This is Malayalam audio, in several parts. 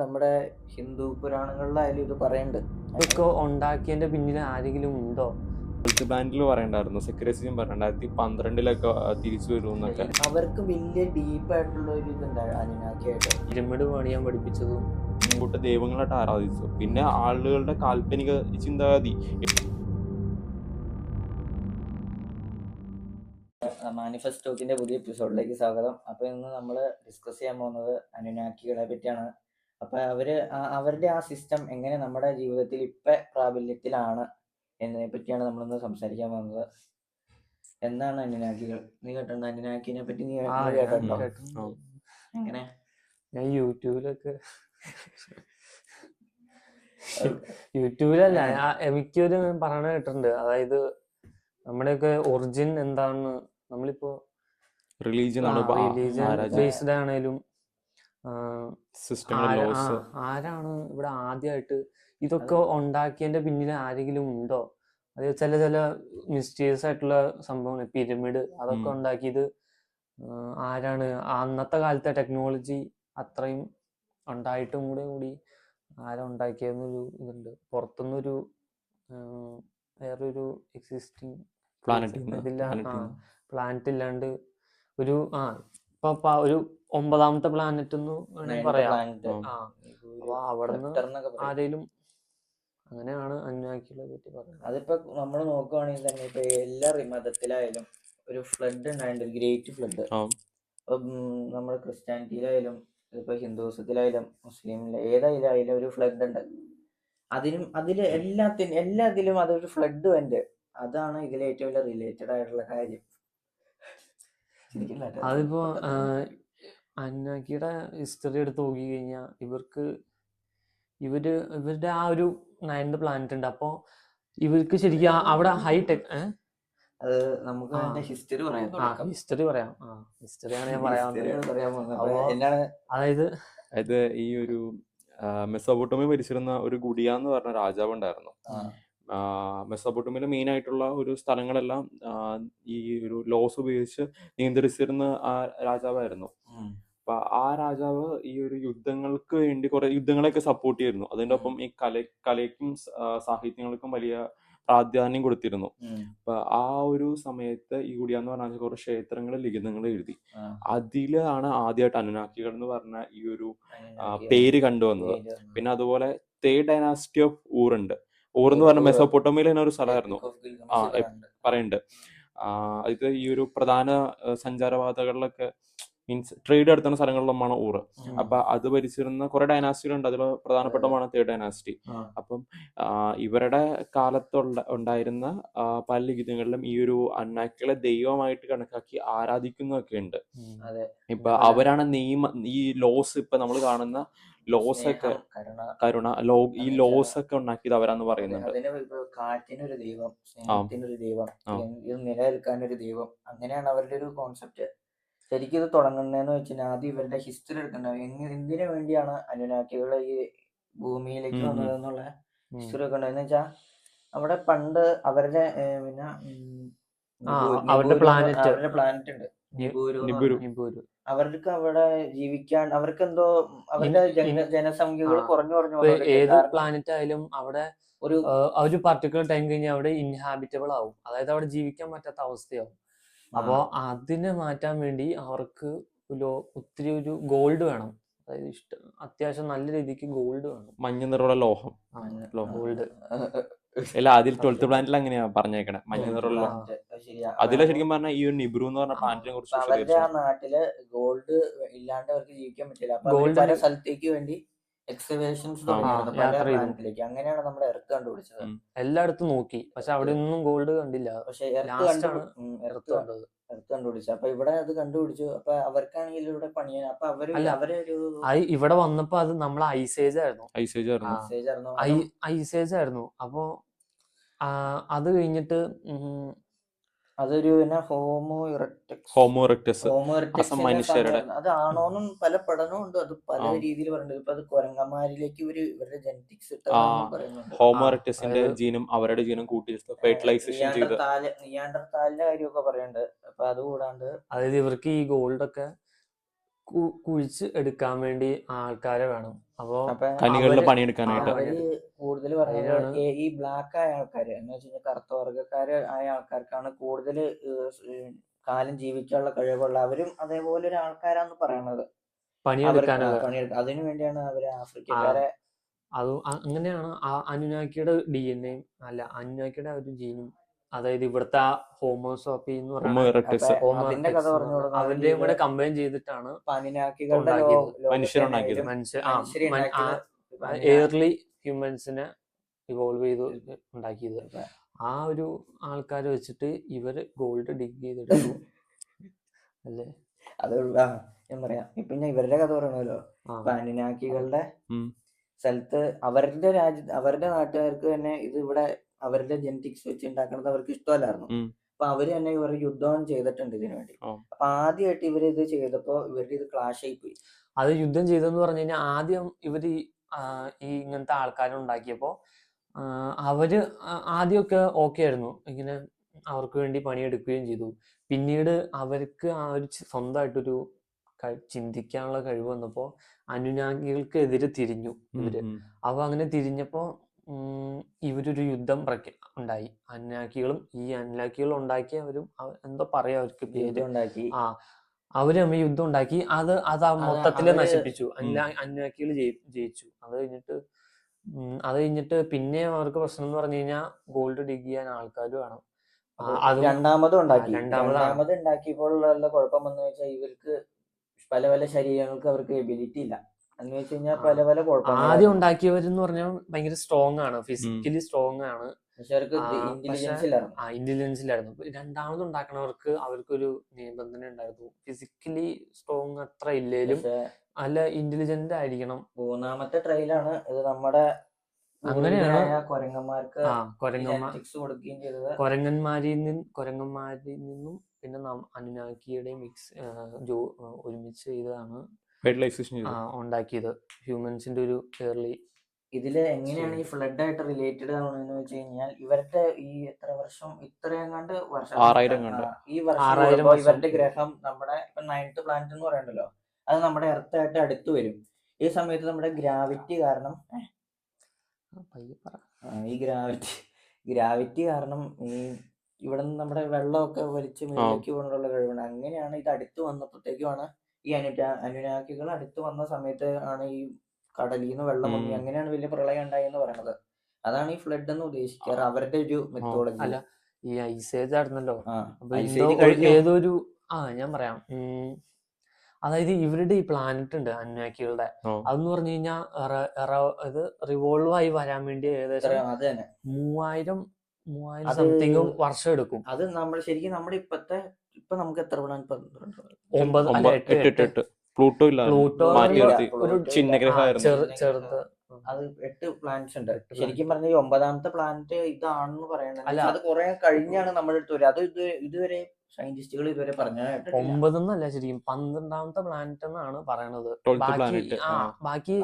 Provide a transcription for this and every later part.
നമ്മുടെ ഹിന്ദു പുരാണങ്ങളിലായാലും ഇത് പറയുന്നുണ്ട്. ഇതൊക്കെ ഉണ്ടാക്കിയതിന്റെ പിന്നിൽ ആരെങ്കിലും ഉണ്ടോ? ബാൻഡിൽ പറയണ്ടായിരുന്നു, സെക്രട്ടറിയും പറഞ്ഞു 2012 തിരിച്ചു വരുമെന്നൊക്കെ. അവർക്ക് വലിയ ഡീപ്പായിട്ടുള്ള ഒരു ഇതുണ്ടായിരുന്നു അനിനാക്കിയായിട്ട്. പിരമിഡ് പണിയാൻ പഠിപ്പിച്ചതും കൂട്ട് ദൈവങ്ങളായിട്ട് ആരാധിച്ചു. പിന്നെ ആളുകളുടെ കാൽപ്പനിക ചിന്താഗതി. മാനിഫെസ്റ്റോക്കിന്റെ പുതിയ എപ്പിസോഡിലേക്ക് സ്വാഗതം. അപ്പൊ ഇന്ന് നമ്മൾ ഡിസ്കസ് ചെയ്യാൻ പോകുന്നത് അനുനാക്കികളെ പറ്റിയാണ്. അപ്പൊ അവരുടെ ആ സിസ്റ്റം എങ്ങനെ നമ്മുടെ ജീവിതത്തിൽ ഇപ്പൊ പ്രാബല്യത്തിലാണ് എന്നതിനെ പറ്റിയാണ് നമ്മളിന്ന് സംസാരിക്കാൻ പോകുന്നത്. എന്താണ് അനുനാക്കികൾ? നീ കേട്ടോ അനുനാക്കിനെ പറ്റി? നീ കേട്ടോ? എങ്ങനെ? ഞാൻ യൂട്യൂബിലല്ല, ഞാൻ മിക്കവരും പറയണ കേട്ടിട്ടുണ്ട്. അതായത് നമ്മുടെയൊക്കെ ഒറിജിൻ എന്താണെന്ന്. നമ്മളിപ്പോ റിലീജിയൻ ബേസ്ഡ് ആണേലും ആരാണ് ഇവിടെ ആദ്യമായിട്ട് ഇതൊക്കെ ഉണ്ടാക്കിയതിന്റെ പിന്നിൽ ആരെങ്കിലും ഉണ്ടോ? അത് ചില മിസ്റ്റീരിയസ് ആയിട്ടുള്ള സംഭവങ്ങൾ, പിരമിഡ് അതൊക്കെ ഉണ്ടാക്കിയത് ആരാണ്? അന്നത്തെ കാലത്തെ ടെക്നോളജി അത്രയും ഉണ്ടായിട്ടും കൂടി ആരാ ഉണ്ടാക്കിയെന്നൊരു ഇതുണ്ട്. പുറത്തുനിന്നൊരു വേറൊരു എക്സിസ്റ്റിംഗ് പ്ലാനറ്റ് ഇല്ലാണ്ട് ഒരു ഇപ്പൊ ഒരു 9ാമത്തെ പ്ലാനറ്റ് എന്ന് പറയാം. അപ്പൊ അവിടുന്ന് ആരെങ്കിലും അങ്ങനെയാണ് അന്വേഷികളെ പറ്റി പറയുന്നത്. അതിപ്പോ നമ്മൾ നോക്കുവാണെങ്കിൽ തന്നെ ഇപ്പൊ എല്ലാ മതത്തിലായാലും ഒരു ഫ്ലഡ് ഉണ്ടായിട്ടുണ്ട്, ഗ്രേറ്റ് ഫ്ലഡ്. നമ്മുടെ ക്രിസ്ത്യാനിറ്റിയിലായാലും ഇപ്പൊ ഹിന്ദുസത്തിലായാലും മുസ്ലിമിലെ ഏതായാലും ഒരു ഫ്ലഡ് ഉണ്ട്. എല്ലാത്തിലും അതൊരു ഫ്ലഡ് ഉണ്ട്. അതാണ് ഇതിലെ ഏറ്റവും വലിയ റിലേറ്റഡ് ആയിട്ടുള്ള കാര്യം. അതിപ്പോ അന്നാക്കിയുടെ ഹിസ്റ്ററി എടുത്ത് നോക്കി കഴിഞ്ഞാൽ ഇവരുടെ ആ ഒരു 9th പ്ലാനറ്റ് ഉണ്ട്. അപ്പൊ ഇവർക്ക് ശരിക്കും അവിടെ ഹൈടെക് അത് നമുക്ക് ഹിസ്റ്ററി പറയാം. ഹിസ്റ്ററിയാണ് ഞാൻ പറയാൻ. അതായത് ഈ ഒരു മെസോപ്പൊട്ടേമിയ ഭരിച്ചിരുന്ന ഒരു ഗുഡിയ എന്ന് പറഞ്ഞ രാജാവ് ഉണ്ടായിരുന്നു. മെസോപ്പൊട്ടേമിയയിലെ മെയിൻ ആയിട്ടുള്ള ഒരു സ്ഥലങ്ങളെല്ലാം ഈ ഒരു ലോസ് ഉപയോഗിച്ച് നിയന്ത്രിച്ചിരുന്ന ആ രാജാവായിരുന്നു. അപ്പൊ ആ രാജാവ് ഈ ഒരു യുദ്ധങ്ങൾക്ക് വേണ്ടി കുറെ യുദ്ധങ്ങളെയൊക്കെ സപ്പോർട്ട് ചെയ്തിരുന്നു. അതിന്റെ ഒപ്പം ഈ കലയ്ക്കും സാഹിത്യങ്ങൾക്കും വലിയ പ്രാധാന്യം കൊടുത്തിരുന്നു. അപ്പൊ ആ ഒരു സമയത്ത് ഈ ഗുഡിയാന്ന് പറഞ്ഞാൽ കുറെ ക്ഷേത്രങ്ങളിൽ ലിഖിതങ്ങൾ എഴുതി. അതിലാണ് ആദ്യമായിട്ട് അനുനാക്കികൾ എന്ന് പറഞ്ഞ ഈ ഒരു പേര് കണ്ടുവന്നത്. പിന്നെ അതുപോലെ 3rd ഡൈനാസ്റ്റി ഓഫ് ഊർ ഉണ്ട്. ഊർ എന്ന് പറഞ്ഞ മെസോപ്പൊട്ടേമിയയിലെ തന്നെ ഒരു സ്ഥലമായിരുന്നു. പറയുന്നുണ്ട്. ഇത് ഈ ഒരു പ്രധാന സഞ്ചാരപാതകളിലൊക്കെ മീൻസ് ട്രേഡ് നടത്തുന്ന സ്ഥലങ്ങളിലൊന്നാണ് ഊർ. അപ്പൊ അത് ഭരിച്ചിരുന്ന കുറെ ഡൈനാസ്റ്റികളുണ്ട്. അതിൽ പ്രധാനപ്പെട്ടതാണ് 3rd ഡൈനാസ്റ്റി. അപ്പം ഇവരുടെ കാലത്തുണ്ടായിരുന്ന പല ലിഖിതങ്ങളിലും ഈ ഒരു അന്നാക്കികളെ ദൈവമായിട്ട് കണക്കാക്കി ആരാധിക്കുന്നതൊക്കെ ഉണ്ട്. ഇപ്പൊ അവരാണ് ഈ ലോസ്, ഇപ്പൊ നമ്മൾ കാണുന്ന ലോസ് ഒക്കെ കരുണ ഈ ലോസ് ഒക്കെ ഉണ്ടാക്കിയത് അവരാന്ന് പറയുന്നുണ്ട്. കാറ്റിനൊരു ദൈവം, സ്നേഹത്തിനൊരു ദൈവം, ഇത് നിലനിൽക്കാനൊരു ദൈവം, അങ്ങനെയാണ് അവരുടെ ഒരു കോൺസെപ്റ്റ്. ശരിക്കും ഇത് തുടങ്ങുന്നതെന്ന് വെച്ചാൽ ആദ്യം ഇവരുടെ ഹിസ്റ്ററി എടുക്കണ്ടാവും. എന്തിനു വേണ്ടിയാണ് അനുനാക്കികൾ ഈ ഭൂമിയിലേക്ക് വന്നതെന്നുള്ള ഹിസ്റ്ററി ഒക്കെ ഉണ്ടായെന്ന് വെച്ചാൽ അവിടെ പണ്ട് അവരുടെ അവരുടെ പ്ലാനറ്റ് ഉണ്ട്, നിബുരു. അവർക്ക് അവിടെ ജീവിക്കാൻ അവർക്ക് എന്തോ അവരുടെ ജനസംഖ്യകൾ കുറഞ്ഞു. ഏത് പ്ലാനറ്റ് ആയാലും അവിടെ ഒരു പർട്ടിക്കുലർ ടൈം കഴിഞ്ഞാൽ അവിടെ ഇൻഹാബിറ്റബിൾ ആവും. അതായത് അവിടെ ജീവിക്കാൻ പറ്റാത്ത അവസ്ഥയാവും. അപ്പോ അതിനെ മാറ്റാൻ വേണ്ടി അവർക്ക് ഒത്തിരി ഒരു ഗോൾഡ് വേണം. അതായത് അത്യാവശ്യം നല്ല രീതിക്ക് ഗോൾഡ് വേണം. മഞ്ഞ നിറമുള്ള ലോഹം, ഗോൾഡ്. അല്ല, അതിൽ 12th പ്ലാനറ്റിൽ അങ്ങനെയാ പറഞ്ഞേക്കണേ, മഞ്ഞ നിറമുള്ള ലോഹം. അതിലെ ശരിക്കും പറഞ്ഞാൽ ഈ ഒരു നിബ്രു എന്ന് പറഞ്ഞ പ്ലാനറ്റിനെ കുറിച്ച് അവരുടെ ആ നാട്ടില് ഗോൾഡ് ഇല്ലാണ്ട് അവർക്ക് ജീവിക്കാൻ പറ്റില്ല. അപ്പൊ പല സ്ഥലത്തേക്ക് വേണ്ടി എക്സ്കവേഷൻസ് പ്ലാനറ്റിലേക്ക്. അങ്ങനെയാണ് നമ്മുടെ എർത്ത് കണ്ടുപിടിച്ചത്. എല്ലായിടത്തും നോക്കി, പക്ഷെ അവിടെ ഒന്നും ഗോൾഡ് കണ്ടില്ല. പക്ഷെ എർത്ത് കണ്ടുപിടിച്ചു. അപ്പൊ ഇവിടെ അത് കണ്ടുപിടിച്ചു. അപ്പൊ അവർക്കാണെങ്കിൽ ഇവിടെ പണിയാൻ. അപ്പൊ ഇവിടെ വന്നപ്പോ അത് നമ്മളെ ഐസേജ് ആയിരുന്നു. അപ്പൊ അത് കഴിഞ്ഞിട്ട് അതൊരു ഹോമോ ഇറക്ടസ് മനുഷ്യരുടെ അത് ആണോന്നും പല പഠനവും ഉണ്ട്. അത് പല രീതിയിൽ പറയുന്നുണ്ട്. ഇപ്പൊ അത് കുരങ്ങന്മാരിലേക്ക് ഇവരുടെ ജനറ്റിക്സ് ഹോമോ ഇറക്ടസിന്റെ ജീനും അവരുടെ ജീനും കൂട്ടി ഫെർട്ടിലൈസേഷൻ ചെയ്ത് നിയാണ്ടർതാലിന്റെ കാര്യമൊക്കെ പറയുന്നുണ്ട്. അപ്പൊ അതുകൂടാണ്ട് അതായത് ഇവർക്ക് ഈ ഗോൾഡ് ഒക്കെ കുഴിച്ച് എടുക്കാൻ വേണ്ടി ആൾക്കാരെ വേണം. അപ്പോ അപ്പൊ ഖനികളിൽ അവര് പണിയെടുക്കാനായിട്ട്. അവര് കൂടുതൽ പറയുന്നത് അതിനാണ് ഈ ബ്ലാക്ക് ആയ ആൾക്കാര് എന്ന് വെച്ച് കഴിഞ്ഞാൽ കറുത്ത വർഗ്ഗക്കാര് ആയ ആൾക്കാർക്കാണ് കൂടുതൽ കാലം ജീവിക്കാനുള്ള കഴിവുള്ള അവരും അതേപോലെ ഒരു ആൾക്കാരാന്ന് പറയണത്. അവർക്ക് പണിയെടുക്കാനൊക്കെ. പണിയെടുക്കുക അതിനു വേണ്ടിയാണ് അവര് ആ ആഫ്രിക്കക്കാരെ അങ്ങനെയാണ് അനുനാക്കിയുടെ DNA അല്ല അനുനാക്കിയുടെ ആ ഒരു ജീനും, അതായത് ഇവിടുത്തെ ആ ഹോമോസോപ്പി എന്ന് ഹോമോ പറയുന്ന ഇറക്ടസ് അപ്പൊ ഹോമോ അതിന്റെ എറക്ടസ് കഥ എന്ന് പറഞ്ഞു പറഞ്ഞ കൊടുക്കുന്നത് അവരുടെയും ഇത് കൂടെ കമ്പൈൻ ചെയ്തിട്ടാണ് അനിനാക്കികളുടെ ഉണ്ടാക്കിയത്. ലോകത്തെ മനുഷ്യരുണ്ടാക്കിയത്. തന്നെ മനുഷ്യ മനുഷ്യരെ ആ ഉണ്ടാക്കിയത് എയർലി ഹ്യൂമൻസിനെ ഇവോൾവ് ചെയ്ത് ഉണ്ടാക്കിയത്. ആ ഒരു ആൾക്കാരെ വെച്ചിട്ട് ഇവര് ഗോൾഡ് ഡിഗ് ചെയ്തെടുത്തു അല്ലേ. അത് ഞാൻ പറയാം ഇപ്പൊ ഞാൻ ഇവരുടെ കഥ പറയണല്ലോ. ഇപ്പൊ അനിനാക്കികളുടെ സ്ഥലത്ത് അവരുടെ നാട്ടുകാർക്ക് തന്നെ ഇത് ഇവിടെ അവരുടെ ജെനറ്റിക്സ് വെച്ച് ഉണ്ടാക്കുന്നത് അവർക്ക് ഇഷ്ടമല്ലായിരുന്നു. അപ്പൊ അവര് തന്നെ ഇവർ യുദ്ധം ചെയ്തിട്ടുണ്ട് ഇതിനു വേണ്ടി. അപ്പൊ ആദ്യമായിട്ട് ഇവര് ഇത് ചെയ്തപ്പോ ഇവരുടെ ഇത് ക്ലാഷ് ആയി പോയി. അത് യുദ്ധം ചെയ്തെന്ന് പറഞ്ഞു കഴിഞ്ഞാൽ ആദ്യം ഇവര് ഈ ഇങ്ങനത്തെ ആൾക്കാരെ ഉണ്ടാക്കിയപ്പോ അവര് ആദ്യമൊക്കെ ഓക്കെ ആയിരുന്നു, ഇങ്ങനെ അവർക്ക് വേണ്ടി പണിയെടുക്കുകയും ചെയ്തു. പിന്നീട് അവർക്ക് ആ ഒരു സ്വന്തമായിട്ടൊരു ചിന്തിക്കാനുള്ള കഴിവ് വന്നപ്പോ അനുനാഗികൾക്ക് എതിരെ തിരിഞ്ഞു ഇവര്. അപ്പൊ അങ്ങനെ തിരിഞ്ഞപ്പോ ഇവരൊരു യുദ്ധം ഉണ്ടായി. അനുനാക്കികളും ഈ അനുനാക്കികൾ ഉണ്ടാക്കിയവരും എന്തോ പറയാ അവർക്ക് പേര് ഉണ്ടാക്കി. അവര് തമ്മിൽ യുദ്ധം ഉണ്ടാക്കി. അത് മൊത്തത്തില് നശിപ്പിച്ചു. അനുനാക്കികൾ ജയിച്ചു. അത് കഴിഞ്ഞിട്ട് പിന്നെ അവർക്ക് പ്രശ്നം എന്ന് പറഞ്ഞു കഴിഞ്ഞാൽ ഗോൾഡ് ഡിഗ് ചെയ്യാൻ ആൾക്കാർ വേണം. രണ്ടാമത് ഉണ്ടാക്കിയപ്പോഴുള്ള കുഴപ്പം എന്ന് വെച്ചാൽ ഇവർക്ക് പല പല ശരീരങ്ങൾക്ക് അവർക്ക് എബിലിറ്റി ഇല്ല എന്ന് വെച്ച് കഴിഞ്ഞാൽ പല പല കുഴപ്പങ്ങൾ. ആദ്യം ഉണ്ടാക്കിയവരെന്ന് പറഞ്ഞാൽ ഭയങ്കര സ്ട്രോങ് ആണ്, ഫിസിക്കലി സ്ട്രോങ് ആണ്, ഇന്റലിജൻസ് ഇല്ലായിരുന്നു. രണ്ടാമത് ഉണ്ടാക്കണവർക്ക് അവർക്കൊരു നിബന്ധന ഉണ്ടായിരുന്നു, ഫിസിക്കലി സ്ട്രോങ് അത്ര ഇല്ലേലും നല്ല ഇന്റലിജന്റ് ആയിരിക്കണം. മൂന്നാമത്തെ ട്രയലാണ് ഇത് നമ്മുടെ അങ്ങനെയാണ് കൊരങ്ങന്മാർക്ക് കൊരങ്ങന്മാരിൽ നിന്നും പിന്നെ അനുനാക്കിയുടെ ഒരുമിച്ച് ചെയ്തതാണ് ഉണ്ടാക്കിയത് ഹ്യൂമൻസിന്റെ ഒരു എയർലി. ഇതില് എങ്ങനെയാണ് ഈ ഫ്ലഡ് ആയിട്ട് റിലേറ്റഡ് ആവുന്നതെന്ന് വെച്ച് കഴിഞ്ഞാൽ ഇവരുടെ ഈ എത്ര വർഷം ഇത്രയെങ്ങാണ്ട് വർഷം ഈ വർഷം ഇവരുടെ ഗ്രഹം നമ്മുടെ ഇപ്പൊ 9th പ്ലാനറ്റ് എന്ന് പറയണ്ടല്ലോ, അത് നമ്മുടെ എർത്തായിട്ട് അടുത്ത് വരും. ഈ സമയത്ത് നമ്മുടെ ഗ്രാവിറ്റി കാരണം ഗ്രാവിറ്റി കാരണം ഈ ഇവിടെ നിന്ന് നമ്മുടെ വെള്ളമൊക്കെ വലിച്ച് മേലേക്ക് കൊണ്ടുള്ള കഴിവുണ്ട്. അങ്ങനെയാണ് ഇത് അടുത്ത് വന്നപ്പോഴത്തേക്കുമാണ് ഈ അനുനാക്കികൾ അടുത്ത് വന്ന സമയത്ത് ആണ് ഈ കടലിൽ നിന്ന് വെള്ളം പൊങ്ങി അങ്ങനെയാണ് വലിയ പ്രളയം ഉണ്ടായെന്ന് പറയുന്നത്. അതാണ് ഈ ഫ്ലഡ് എന്ന് ഉദ്ദേശിക്കാറ് അവരുടെ ഒരു മെത്തോളജി. അല്ല, ഈ ഐസേജ് ആയിരുന്നല്ലോ ഏതൊരു ഞാൻ പറയാം. അതായത് ഇവരുടെ ഈ പ്ലാനറ്റ് ഉണ്ട് അനുനാക്കികളുടെ, അതെന്ന് പറഞ്ഞു കഴിഞ്ഞാൽ ഇത് റിവോൾവ് ആയി വരാൻ വേണ്ടി ഏകദേശം 3000 സംതിങ് വർഷം എടുക്കും. അത് നമ്മൾ ശരിക്കും നമ്മുടെ ഇപ്പൊ നമുക്ക് എത്ര പ്ലാനറ്റ്? 8 പ്ലൂട്ടോ ഒരു ചെറുത്. അത് 8 പ്ലാനറ്റ്സ് ഉണ്ട്. ശരിക്കും പറഞ്ഞ 9ാമത്തെ പ്ലാനറ്റ് ഇതാണെന്ന് പറയുന്നത്. അത് കുറെ കഴിഞ്ഞാണ് നമ്മുടെ അടുത്ത് വരിക. അത് ഇതുവരെ സയന്റിസ്റ്റുകൾ ഇതുവരെ പറഞ്ഞായിട്ട് 9 ശരിക്കും 12ാമത്തെ പ്ലാനറ്റ് എന്നാണ് പറയണത്. ബാക്കി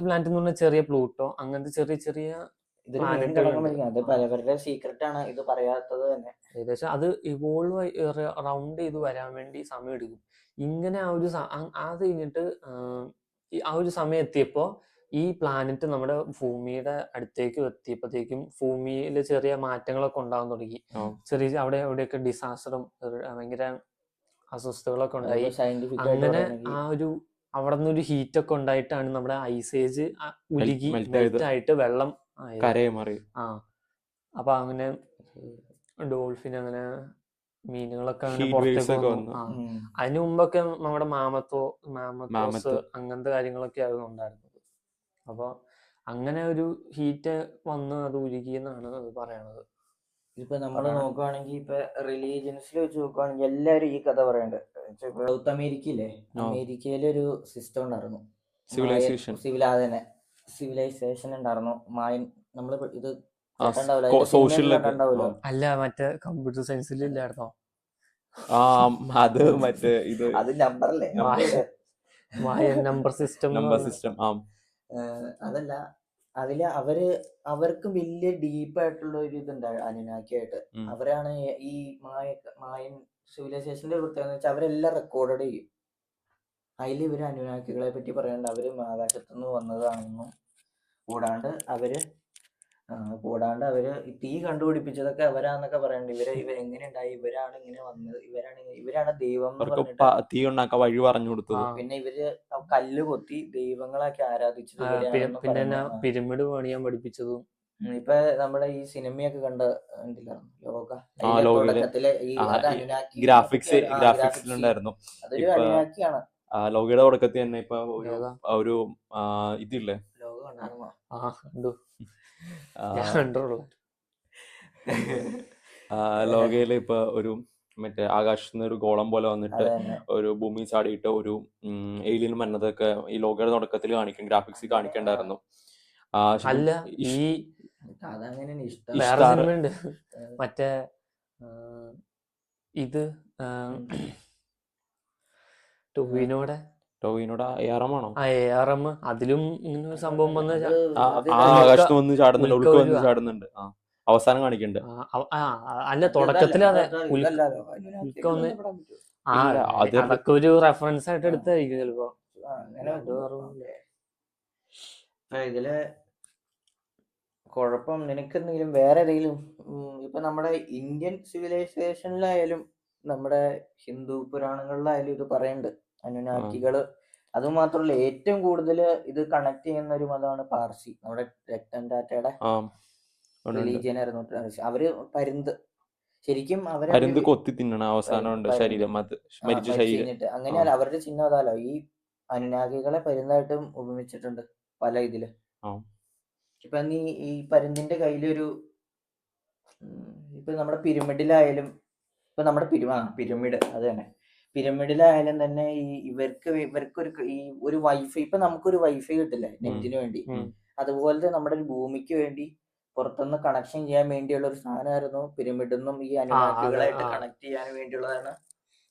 പ്ലാനറ്റ് എന്ന് പറഞ്ഞാൽ ചെറിയ പ്ലൂട്ടോ അങ്ങനത്തെ ചെറിയ ചെറിയ അത് പലവരുടെ സീക്രട്ട് ആണ്, ഇത് പറയാത്തത് തന്നെ. ഏകദേശം അത് ഇവോൾവ് റൗണ്ട് ചെയ്ത് വരാൻ വേണ്ടി സമയം എടുക്കും. ഇങ്ങനെ അത് കഴിഞ്ഞിട്ട് ആ ഒരു സമയം എത്തിയപ്പോ ഈ പ്ലാനറ്റ് നമ്മുടെ ഭൂമിയുടെ അടുത്തേക്ക് എത്തിയപ്പോഴത്തേക്കും ഭൂമിയിൽ ചെറിയ മാറ്റങ്ങളൊക്കെ ഉണ്ടാകാൻ തുടങ്ങി. ചെറിയ അവിടെയൊക്കെ ഡിസാസ്റ്ററും ഭയങ്കര അസ്വസ്ഥതകളൊക്കെ ഉണ്ടായി. അങ്ങനെ അവിടെ നിന്നൊരു ഹീറ്റ് ഒക്കെ ഉണ്ടായിട്ടാണ് നമ്മുടെ ഐസേജ് ഉരുകി മെൽറ്റായിട്ട് വെള്ളം അപ്പൊ അങ്ങനെ ഡോൾഫിൻ അങ്ങനെ മീനുകളൊക്കെ അങ്ങനെ പുറത്തേക്ക് വന്നു. അതിനു മുമ്പൊക്കെ നമ്മുടെ മാമത്തോസ് അങ്ങനത്തെ കാര്യങ്ങളൊക്കെ ആയിരുന്നു ഉണ്ടായിരുന്നത്. അപ്പൊ അങ്ങനെ ഒരു ഹീറ്റ് വന്ന് അത് ഉരുകി എന്നാണ് അത് പറയണത്. ഇപ്പൊ നമ്മൾ നോക്കുവാണെങ്കിൽ ഇപ്പൊ റിലീജിയൻസിൽ വെച്ച് നോക്കുവാണെങ്കിൽ എല്ലാവരും ഈ കഥ പറയണ്ട്. സൗത്ത് അമേരിക്കയിലെ അമേരിക്കയിലൊരു സിസ്റ്റം ഉണ്ടായിരുന്നു, സിവിലൈസേഷൻ ഉണ്ടായിരുന്നു. മായൻ നമ്മൾ ഇത് കണ്ടാവൂലോ. അല്ല, മറ്റേ കമ്പ്യൂട്ടർ സയൻസിൽ ഇല്ലായിരുന്നോ? അത് നമ്പറല്ലേ, മായൻ നമ്പർ സിസ്റ്റം. അതല്ല, അതില് അവർക്ക് വലിയ ഡീപ്പായിട്ടുള്ള ഒരു ഇതുണ്ടായി അനുനാക്കിയായിട്ട്. അവരാണ് ഈ മായൻ സിവിലൈസേഷന്റെ പ്രത്യേകത എന്ന് വെച്ചാൽ അവരെല്ലാം റെക്കോർഡ് ചെയ്യും. അതിൽ ഇവര് അനുനാക്കികളെ പറ്റി പറയേണ്ട അവര് ആകാശത്തുനിന്ന് വന്നതാണെന്നും കൂടാണ്ട് അവര് കൂടാണ്ട് അവര് ഈ തീ കണ്ടുപിടിപ്പിച്ചതൊക്കെ അവരാന്നൊക്കെ പറയണ്ട്. ഇവരെങ്ങനെ ഉണ്ടായി, ഇവരാണ് ഇങ്ങനെ വന്നത്, ഇവരാണ് ദൈവം എന്ന് അവർക്ക് പറഞ്ഞിട്ട്. തീ ഉണ്ടാക്കാൻ വഴി പറഞ്ഞു കൊടുത്തത്. പിന്നെ ഇവര് കല്ല് കൊത്തി ദൈവങ്ങളൊക്കെ ആരാധിച്ചത് ഇവരെയാണെന്നും പിന്നെ പറയുന്നു. പിരമിഡ് പണിയാൻ പഠിപ്പിച്ചതും. ഇപ്പൊ നമ്മുടെ ഈ സിനിമയൊക്കെ കണ്ട കണ്ടില്ലായിരുന്നു ലോക, ആ അതിലെ ലോകയില് തുടക്കത്തിലെ അത് അനുനാക്കി ഗ്രാഫിക്സിലുണ്ടായിരുന്നു. അതൊരു ഇപ്പൊ അനുനാക്കിയാണ്. ലോകയുടെ തുടക്കത്തിൽ തന്നെ ഇപ്പൊ ഒരു ഇതില്ലേ, ലോക കണ്ടായിരുന്നോ? കണ്ടു, ആ, ഞാൻ കണ്ടുള്ളൂ. ലോകയില് ഇപ്പൊ ഒരു മറ്റേ ആകാശത്ത് നിന്ന് ഒരു ഗോളം പോലെ വന്നിട്ട് അത് തന്നെ. ഒരു ഭൂമി ചാടിയിട്ട് ഒരു ഏലിയൻ വന്നതൊക്കെ ഈ ലോകയുടെ തുടക്കത്തിൽ ഗ്രാഫിക്സിൽ കാണിക്കണ്ടായിരുന്നു. അല്ല, ഈ അതങ്ങനെ വേറെ സിനിമയുണ്ട് മറ്റേ ഇത് ടൊവിനോടെ ഏറമാണോ ARM, അതിലും ഇങ്ങനെ ഒരു സംഭവം വന്ന് ആകാശത്ത് വന്ന് ചാടുന്നുണ്ട്, ഉൾക്ക് വന്ന് ചാടുന്നുണ്ട്. അവസാനം കാണിക്കണ്ട്. അല്ല, തുടക്കത്തിൽ അതെ ഉൽക്ക വന്ന് അതൊക്കെ ഒരു റെഫറൻസ് ആയിട്ട് എടുത്തായിരിക്കും ചിലപ്പോ. ഇതില് കുഴപ്പം നിനക്ക് എന്തെങ്കിലും വേറെ ഏതെങ്കിലും ഇപ്പൊ നമ്മുടെ ഇന്ത്യൻ സിവിലൈസേഷനിലായാലും നമ്മുടെ ഹിന്ദു പുരാണങ്ങളിലായാലും ഇത് പറയുന്നുണ്ട് അനുനാക്കികള്. അതുമാത്രമല്ല, ഏറ്റവും കൂടുതൽ ഇത് കണക്ട് ചെയ്യുന്ന ഒരു മതമാണ് പാർസി. നമ്മുടെ രക്തൻ ടാറ്റയുടെ റിലീജിയൻ ആയിരുന്നു അവര്. ശരിക്കും പരുന്ത് കൊത്തി തിന്നണ അവസാനം ശരീരം മരിച്ച ശരീരം. അങ്ങനെയല്ല, അവരുടെ ചിഹ്നം അതാലോ. ഈ അനുനാഗികളെ പരുന്തായിട്ടും ഉപമിച്ചിട്ടുണ്ട് പല ഇതില്. ഇപ്പൊ നീ ഈ പരുന്തിന്റെ കയ്യിലൊരു ഇപ്പൊ നമ്മുടെ പിരമിഡിലായാലും, ഇപ്പൊ നമ്മുടെ പിരമിഡ് അത് തന്നെ, പിരമിഡിലായാലും തന്നെ ഇവർക്കൊരു ഒരു വൈഫൈ, ഇപ്പൊ നമുക്കൊരു വൈഫൈ കിട്ടില്ലേ നെറ്റിന് വേണ്ടി, അതുപോലത്തെ നമ്മുടെ ഒരു ഭൂമിക്ക് വേണ്ടി പുറത്തുനിന്ന് കണക്ഷൻ ചെയ്യാൻ വേണ്ടിയുള്ള ഒരു സാധനമായിരുന്നു പിരമിഡെന്നും ഈ അനുനാക്കികളായിട്ട് കണക്ട് ചെയ്യാൻ വേണ്ടിയുള്ളതാണ്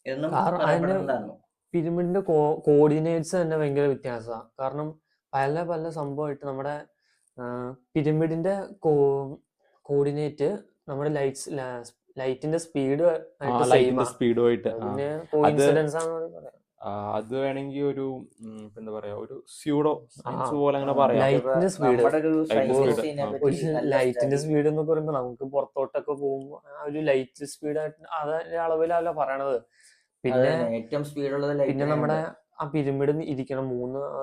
എന്നും പറയപ്പെടുന്നുണ്ടായിരുന്നു. പിരമിഡിന്റെ കോർഡിനേറ്റ്സ് തന്നെ ഭയങ്കര വ്യത്യാസമാണ്. കാരണം പല പല സംഭവമായിട്ട് നമ്മുടെ പിരമിഡിന്റെ കോർഡിനേറ്റ് നമ്മുടെ ലൈറ്റിന്റെ സ്പീഡുമായിട്ട് പിന്നെ കോയിൻസിഡൻസ് ആണെന്ന് പറയാം. അത് വേണമെങ്കിൽ ഒരു എന്താ പറയാ, ഒരു സ്യൂഡോ സയൻസ് പോലെ അങ്ങനെ പറയാം. ലൈറ്റിന്റെ സ്പീഡ് എന്ന് പറയുമ്പോ നമുക്ക് പുറത്തോട്ടൊക്കെ പോകുമ്പോ ആ ഒരു ലൈറ്റ് സ്പീഡായിട്ട് അതേ അളവിലല്ല പറയണത്. പിന്നെ ഏറ്റവും സ്പീഡുള്ളത് പിന്നെ നമ്മുടെ ആ പിരമിഡ് ഇരിക്കണം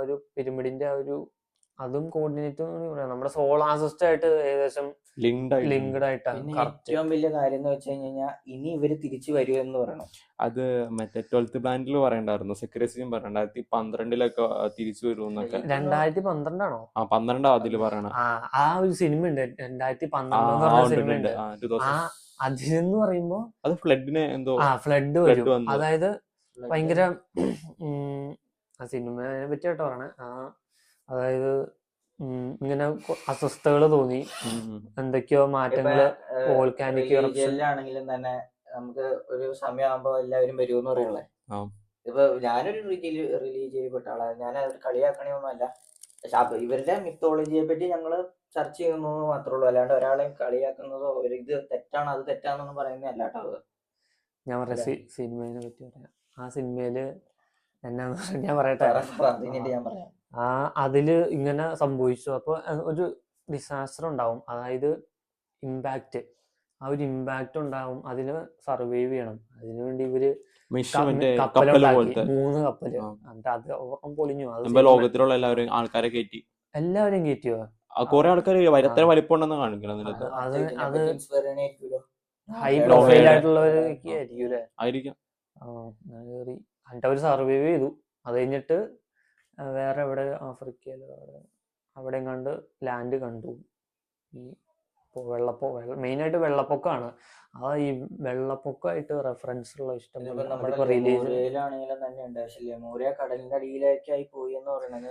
ഒരു പിരമിഡിന്റെ ആ ഒരു അതും കോർഡിനേറ്റ് പറയാം. നമ്മുടെ സോളാർ സിസ്റ്റം ആയിട്ട് ഏകദേശം ലിങ്ക്ഡ് ആയിട്ടാണ്. ഏറ്റവും വലിയ കാര്യം എന്ന് വെച്ച് കഴിഞ്ഞാൽ ഇനി ഇവര് തിരിച്ചു വരുമെന്ന് പറയണം. അത് മറ്റേ 12th പ്ലാനിൽ പറയണ്ടായിരുന്നു, സെക്രട്ടറിയും 2012 തിരിച്ചു വരും എന്നൊക്കെ. 2012 ആണോ? 12 അതില് പറയണ ആ ഒരു സിനിമ ഉണ്ട് 2012 സിനിമ ഉണ്ട്. അതിലെന്ന് പറയുമ്പോ അത് ഫ്ലഡിനെ എന്തോ ഫ്ലഡ് വരും. അതായത് ഭയങ്കര ആ സിനിമയെ പറ്റി കേട്ടോ പറയണേ. അതായത് ഇങ്ങനെ അസ്വസ്ഥതകൾ തോന്നി, എന്തൊക്കെയോ മാറ്റങ്ങള് വോൾക്കാനിക് ആണെങ്കിലും തന്നെ നമുക്ക് ഒരു സമയമാകുമ്പോ എല്ലാവരും വരുമെന്ന് പറയുള്ളേ. ഇപ്പൊ ഞാനൊരു റിലീജിയയിൽ പെട്ട ആളാണ്. ഞാൻ അത് കളിയാക്കണമൊന്നുമല്ല. പക്ഷെ ഇവരുടെ മിത്തോളജിയെ പറ്റി ഞങ്ങള് ചർച്ച ചെയ്യുന്നത് മാത്രമേ ഉള്ളൂ, അല്ലാണ്ട് ഒരാളെയും കളിയാക്കുന്നതോ ഇത് തെറ്റാണ് അത് തെറ്റാണെന്നൊന്നും പറയുന്നത് അല്ലാട്ടോ. ഞാൻ പറയാം സിനിമയെ പറ്റി പറയാം. ആ സിനിമയില് എന്നാന്ന് ഞാൻ പറയട്ടെ. ഞാൻ പറയാം. അതില് ഇങ്ങനെ സംഭവിച്ചു. അപ്പൊ ഒരു ഡിസാസ്റ്റർ ഉണ്ടാവും, അതായത് ഇമ്പാക്ട്. ആ ഒരു ഇമ്പാക്ട് ഉണ്ടാവും, അതിന് സർവൈവ് ചെയ്യണം. അതിനുവേണ്ടി ഇവര് കപ്പലുണ്ടാക്കി, 3 കപ്പല്. എന്നിട്ട് അത് പൊളിഞ്ഞു. ലോകത്തിലുള്ള എല്ലാവരെയും കയറ്റിയോ? കുറെ ആൾക്കാർ എത്ര വലിപ്പമുണ്ടെന്ന് കാണിക്കണം. അത് ഹൈ പ്രൊഫൈൽ ആയിട്ടുള്ളവരൊക്കെ ആയിരിക്കും. എന്നിട്ട് അവര് സർവൈവ് ചെയ്തു. അത് കഴിഞ്ഞിട്ട് വേറെ എവിടെ ആഫ്രിക്കയിലോ അവിടെ കണ്ട് ലാൻഡ് കണ്ടു. ഈ മെയിനായിട്ട് വെള്ളപ്പൊക്കമാണ്. ഈ വെള്ളപ്പൊക്കമായിട്ട് റെഫറൻസ് ഉള്ള ഇഷ്ടം കടലിന്റെ അടിയിലേക്കായി പോയി എന്ന് പറയുന്നത്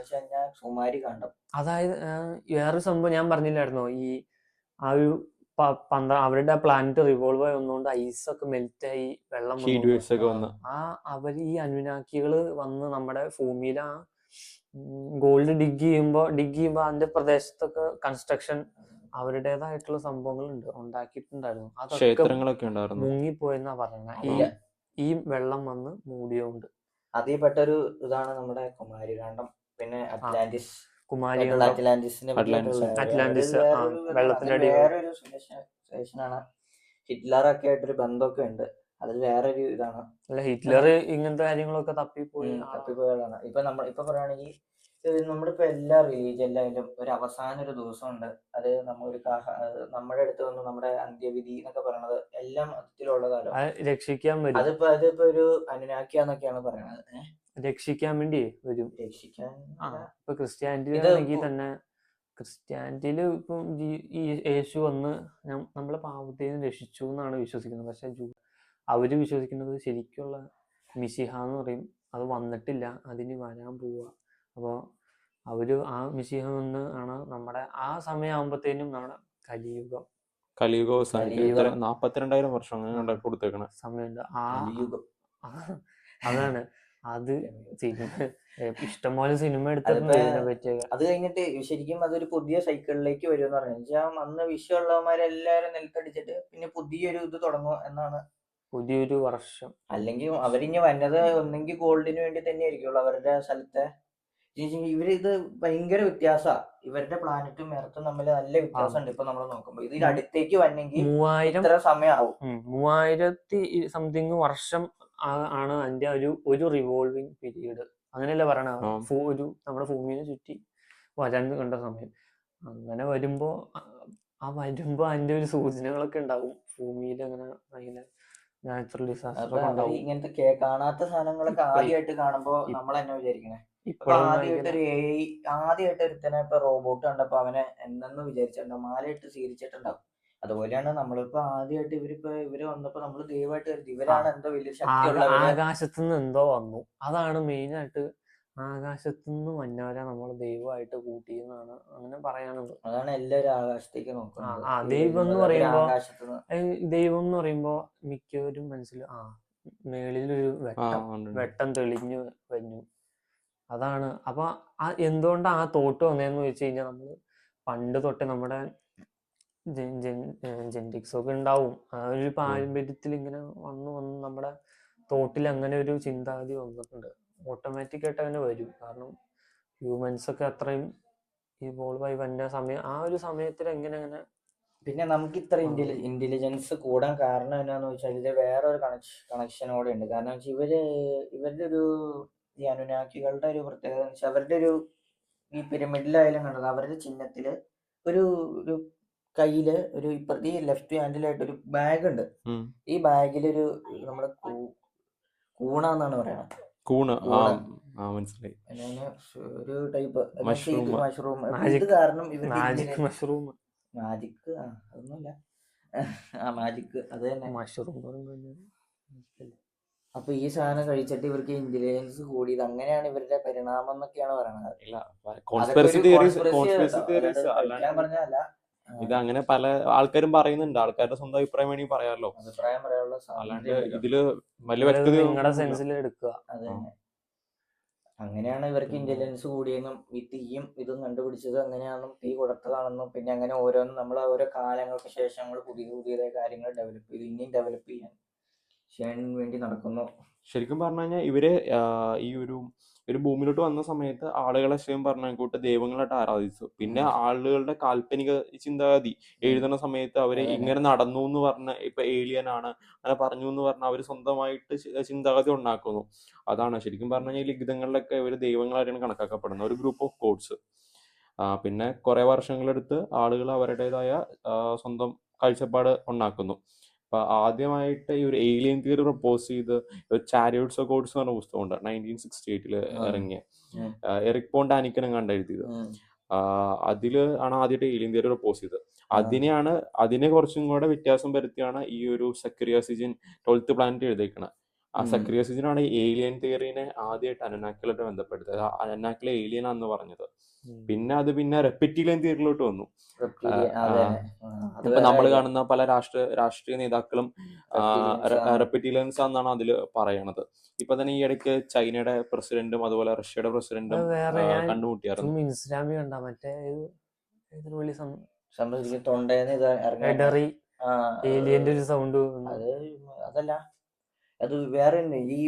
സുമാരി കണ്ടം. അതായത് വേറൊരു സംഭവം ഞാൻ പറഞ്ഞില്ലായിരുന്നോ, ഈ ആ ഒരു അവരുടെ പ്ലാനറ്റ് റിവോൾവ് ആയി വന്നുകൊണ്ട് ഐസൊക്കെ മെൽറ്റായി വെള്ളം അവര് ഈ അനുനാക്കികള് വന്ന് നമ്മുടെ ഭൂമിയിൽ ആ ഗോൾഡ് ഡിഗ് ചെയ്യുമ്പോ അതിന്റെ പ്രദേശത്തൊക്കെ കൺസ്ട്രക്ഷൻ അവരുടേതായിട്ടുള്ള സംഭവങ്ങളുണ്ട്, ഉണ്ടാക്കിയിട്ടുണ്ടായിരുന്നു. അതൊക്കെ മുങ്ങിപ്പോയെന്നാ പറയുന്നത്. ഈ വെള്ളം വന്ന് മൂടിയോണ്ട് അതിൽ പെട്ടൊരു ഇതാണ് നമ്മുടെ കുമാരികാണ്ഡം, പിന്നെ അറ്റ്ലാന്റിസ് കുമാരികണ്ഠം, അറ്റ്ലാന്റിസിനെ പറ്റിയിട്ടുള്ള അറ്റ്ലാന്റിസ്, വേറൊരു വെള്ളത്തിന്റെ അതിൽ അടിയിൽ. വേറൊരു സെഷനാണ്. ഹിറ്റ്ലറൊക്കെ ആയിട്ടൊരു ബന്ധമൊക്കെ ഉണ്ട്, അതിൽ വേറൊരു ഇതാണ്. അല്ല, ഹിറ്റ്ലർ ഇങ്ങനത്തെ കാര്യങ്ങളൊക്കെ തപ്പിപ്പോയി തപ്പിപ്പോയതാണ്. ഇപ്പൊ പറയുകയാണെങ്കിൽ നമ്മളിപ്പോ എല്ലാ റിലീജിയനിലായാലും ഒരു അവസാന ഒരു ദിവസമുണ്ട്, അത് നമ്മുടെ അടുത്ത് വന്ന് നമ്മുടെ അന്ത്യവിധി എന്നൊക്കെ പറയണത് എല്ലാ മതത്തിലുള്ളതാലോ. രക്ഷിക്കാൻ വരും, അതിപ്പോ ഒരു അനുനാക്കിയാന്നൊക്കെയാണ് പറയണത്. രക്ഷിക്കാൻ വേണ്ടി വരും. രക്ഷിക്കാൻ ഇപ്പൊ ക്രിസ്ത്യാനിറ്റിയിലാണെങ്കിൽ തന്നെ, ക്രിസ്ത്യാനിറ്റിയില് ഇപ്പം ഈ യേശു വന്ന് നമ്മളെ പാപത്തിൽ നിന്ന് രക്ഷിച്ചു എന്നാണ് വിശ്വസിക്കുന്നത്. പക്ഷെ അവര് വിശ്വസിക്കുന്നത് ശരിക്കുള്ള മിശിഹ എന്ന് പറയും, അത് വന്നിട്ടില്ല, അതിന് വരാൻ പോവുക. അപ്പോൾ അവര് ആ മിശിഹ വന്ന് ആണ് നമ്മുടെ ആ സമയമാകുമ്പോഴത്തേനും നമ്മുടെ കലിയുഗം കലിയുഗം 42,000 വർഷം അങ്ങനെ കൊടുത്തേക്കണ സമയമുണ്ട്. അതാണ് അത് ഇഷ്ടംപോലെ സിനിമ എടുത്തിട്ടുണ്ട് ഇതിനെ പറ്റിയൊക്കെ. അത് കഴിഞ്ഞിട്ട് ശരിക്കും അതൊരു പുതിയ സൈക്കിളിലേക്ക് വരും എന്ന് പറഞ്ഞു. അന്ന് വിഷയമുള്ളവന്മാരെല്ലാരും നിലത്തടിച്ചിട്ട് പിന്നെ പുതിയൊരു ഇത് തുടങ്ങും എന്നാണ്. പുതിയൊരു വർഷം. അല്ലെങ്കിൽ അവരിഞ്ഞ് വന്നത് ഒന്നെങ്കിൽ ഗോൾഡിന് വേണ്ടി തന്നെ ആയിരിക്കുള്ളൂ അവരുടെ സ്ഥലത്തെ. ഇവരിത് ഭയങ്കര വ്യത്യാസാ, ഇവരുടെ പ്ലാനറ്റും എർത്തും തമ്മിൽ നല്ല വ്യത്യാസമുണ്ട്. ഇപ്പൊ നമ്മൾ നോക്കുമ്പോ ഇതിൽ അടുത്തേക്ക് വന്നെങ്കിൽ 3000 സമയമാവും. 3000 സംതിങ് വർഷം ആണ് അതിന്റെ ഒരു റിവോൾവിങ് പീരീഡ്, അങ്ങനെയല്ലേ പറയണ. നമ്മുടെ ഭൂമിയെ ചുറ്റി വരാൻ കണ്ട സമയം. അങ്ങനെ വരുമ്പോ അതിന്റെ ഒരു സൂചനകളൊക്കെ ഉണ്ടാവും ഭൂമിയിൽ. അങ്ങനെ ഭയങ്കര നാച്ചുറൽ ഡിസാസ്റ്റർ ഉണ്ടാവും. ഇങ്ങനത്തെ കാണാത്ത സാധനങ്ങളൊക്കെ ആദ്യമായിട്ട് കാണുമ്പോ നമ്മൾ തന്നെ വിചാരിക്കണേ. ആദ്യമായിട്ട് ഒരുത്തനെ ഇപ്പൊ റോബോട്ട് കണ്ടപ്പോ അവനെ എന്നു വിചാരിച്ചിട്ടുണ്ടാവും, മാലയിട്ട് സ്വീകരിച്ചിട്ടുണ്ടാവും. അതുപോലെയാണ് നമ്മളിപ്പോ ആദ്യമായിട്ട് ഇവര് വന്നപ്പോ നമ്മള് ദൈവമായിട്ട് കരുതി ഇവരാണ് എന്തോ വലിയ ശക്തിയുള്ളവര്. ആകാശത്തുനിന്ന് എന്തോ വന്നു, അതാണ് മെയിൻ ആയിട്ട്. ആകാശത്തുനിന്ന് വന്നവരെ നമ്മൾ ദൈവമായിട്ട് കൂട്ടിയെന്നാണ് അങ്ങനെ പറയാനുള്ളത്. അതാണ് എല്ലാവരും ആകാശത്തേക്ക് നോക്കുന്നത്. ദൈവം എന്ന് പറയുമ്പോ മിക്കവരും മനസ്സിൽ മേളിലൊരു വെട്ടം തെളിഞ്ഞു വന്നു, അതാണ്. അപ്പൊ എന്തുകൊണ്ടാ ആ തോട്ട് വന്നതെന്ന് വെച്ച് കഴിഞ്ഞാൽ നമ്മള് പണ്ട് തൊട്ട് നമ്മുടെ ജെനറ്റിക്സ് ഒക്കെ ഉണ്ടാവും, ആ ഒരു പാരമ്പര്യത്തിൽ ഇങ്ങനെ വന്ന് നമ്മുടെ തോട്ടിൽ അങ്ങനെ ഒരു ചിന്താഗതി വന്നിട്ടുണ്ട്. ഓട്ടോമാറ്റിക് ആയിട്ട് അങ്ങനെ വരും. കാരണം ഹ്യൂമൻസ് ഒക്കെ അത്രയും ഇവോൾവ് ആയി വന്ന സമയം, ആ ഒരു സമയത്തിൽ എങ്ങനെ അങ്ങനെ. പിന്നെ നമുക്ക് ഇത്ര ഇന്റലിജൻസ് കൂടാൻ കാരണം എന്നാന്ന് വെച്ചാൽ ഇത് വേറൊരു കണക്ഷനോടെ ഉണ്ട്. കാരണം ഇവരുടെ ഒരു ഈ അനുനാക്കികളുടെ ഒരു പ്രത്യേകത എന്ന് വെച്ചാൽ അവരുടെ ഒരു ഈ പിരമിഡിലായാലും കണ്ടത് അവരുടെ ചിഹ്നത്തില് ഒരു കയ്യില് ഒരു ഇപ്പുറത്തെ ഈ ലെഫ്റ്റ് ഹാൻഡിലായിട്ട് ഒരു ബാഗ് ഉണ്ട്. ഈ ബാഗിലൊരു നമ്മുടെ കൂണാന്നാണ് പറയണത്. മനസ്സിലായി. ഒരു ടൈപ്പ് മഷ്റൂം. ഇത് കാരണം മാജിക് അതൊന്നുമില്ല, മാജിക് അത് തന്നെ മഷ്റൂം. അപ്പൊ ഈ സാധനം കഴിച്ചിട്ട് ഇവർക്ക് ഇന്റലിജൻസ് കൂടിയത് അങ്ങനെയാണ് ഇവരുടെ പരിണാമം എന്നൊക്കെയാണ് പറയണത്. പറഞ്ഞല്ല, ഇത് അങ്ങനെ പല ആൾക്കാരും പറയുന്നുണ്ട്. ആൾക്കാരുടെ സ്വന്തം അഭിപ്രായം വേണമെങ്കിൽ പറയാമല്ലോ. അഭിപ്രായം പറയാനുള്ള അല്ലാണ്ട് ഇതില് വലിയ വ്യക്തത നിങ്ങളുടെ സെൻസിൽ എടുക്കുക. അങ്ങനെയാണ് ഇവർക്ക് ഇന്റലിജൻസ് കൂടിയെന്നും ഈ തീയും ഇതും കണ്ടുപിടിച്ചത് അങ്ങനെയാണെന്നും തീ കൊടുത്തതാണെന്നും പിന്നെ അങ്ങനെ ഓരോന്നും നമ്മൾ ഓരോ കാലങ്ങൾക്ക് ശേഷം നമ്മൾ പുതിയതായ കാര്യങ്ങൾ ഡെവലപ്പ് ചെയ്ത് ഇനിയും ഡെവലപ്പ് ചെയ്യാൻ വേണ്ടി നടക്കുന്നു. ശരിക്കും പറഞ്ഞു കഴിഞ്ഞാൽ ഇവര് ഈ ഒരു ഭൂമിയിലോട്ട് വന്ന സമയത്ത് ആളുകളെ ശരിക്കും പറഞ്ഞ കൂട്ട് ദൈവങ്ങളായിട്ട് ആരാധിച്ചു. പിന്നെ ആളുകളുടെ കാൽപ്പനിക ചിന്താഗതി എഴുതുന്ന സമയത്ത് അവര് ഇങ്ങനെ നടന്നു എന്ന് പറഞ്ഞ, ഇപ്പൊ ഏലിയൻ ആണ് അങ്ങനെ പറഞ്ഞു എന്ന് പറഞ്ഞാൽ അവര് സ്വന്തമായിട്ട് ചിന്താഗതി ഉണ്ടാക്കുന്നു. അതാണ് ശരിക്കും പറഞ്ഞു കഴിഞ്ഞാൽ ലിഖിതങ്ങളിലൊക്കെ ഇവര് ദൈവങ്ങളായിട്ടാണ് കണക്കാക്കപ്പെടുന്നത്, ഒരു ഗ്രൂപ്പ് ഓഫ് ഗോഡ്സ്. പിന്നെ കുറെ വർഷങ്ങളെടുത്ത് ആളുകൾ അവരുടേതായ സ്വന്തം കാഴ്ചപ്പാട് ഉണ്ടാക്കുന്നു. അപ്പൊ ആദ്യമായിട്ട് ഈ ഒരു ഏലിയൻ തിയറി പ്രപ്പോസ് ചെയ്ത് ചാരിയോട്സ് ഓഫ് ഗോഡ്സ് എന്ന് പറഞ്ഞ പുസ്തകമുണ്ട്, 1968 ഇറങ്ങിയ. എറിക് പോണ്ടാനിക്കൻ കണ്ട് എഴുതിയത്. അതില് ആണ് ആദ്യമായിട്ട് ഏലിയൻ തിയറി പ്രപ്പോസ് ചെയ്തത്. അതിനെ കുറച്ചും കൂടെ വ്യത്യാസം വരുത്തിയാണ് ഈ ഒരു സക്രിയാസിജിൻ 12th പ്ലാനറ്റ് എഴുതിയേക്കണത്. ആ സക്രിയാസിജിനാണ് ഈ ഏലിയൻ തിയറിനെ ആദ്യമായിട്ട് അനനാക്കിലായിട്ട് ബന്ധപ്പെടുത്തത്. അനനാക്കിലെ ഏലിയൻ ആണെന്ന് പറഞ്ഞത്. പിന്നെ അത് റെപ്റ്റിലിയൻ തിയറിയിലോട്ട് വന്നു. ഇപ്പൊ നമ്മൾ കാണുന്ന പല രാഷ്ട്രീയ നേതാക്കളും റെപ്റ്റിലിയൻസ് എന്നാണ് അതില് പറയണത്. ഇപ്പൊ തന്നെ ഈ ഇടയ്ക്ക് ചൈനയുടെ പ്രസിഡന്റും അതുപോലെ റഷ്യയുടെ പ്രസിഡന്റും കണ്ടുമുട്ടിയായിരുന്നു. ഇൻസ്റ്റാഗ്രാമിൽ കണ്ട മറ്റേ അതല്ല, അത് വേറെ ഈ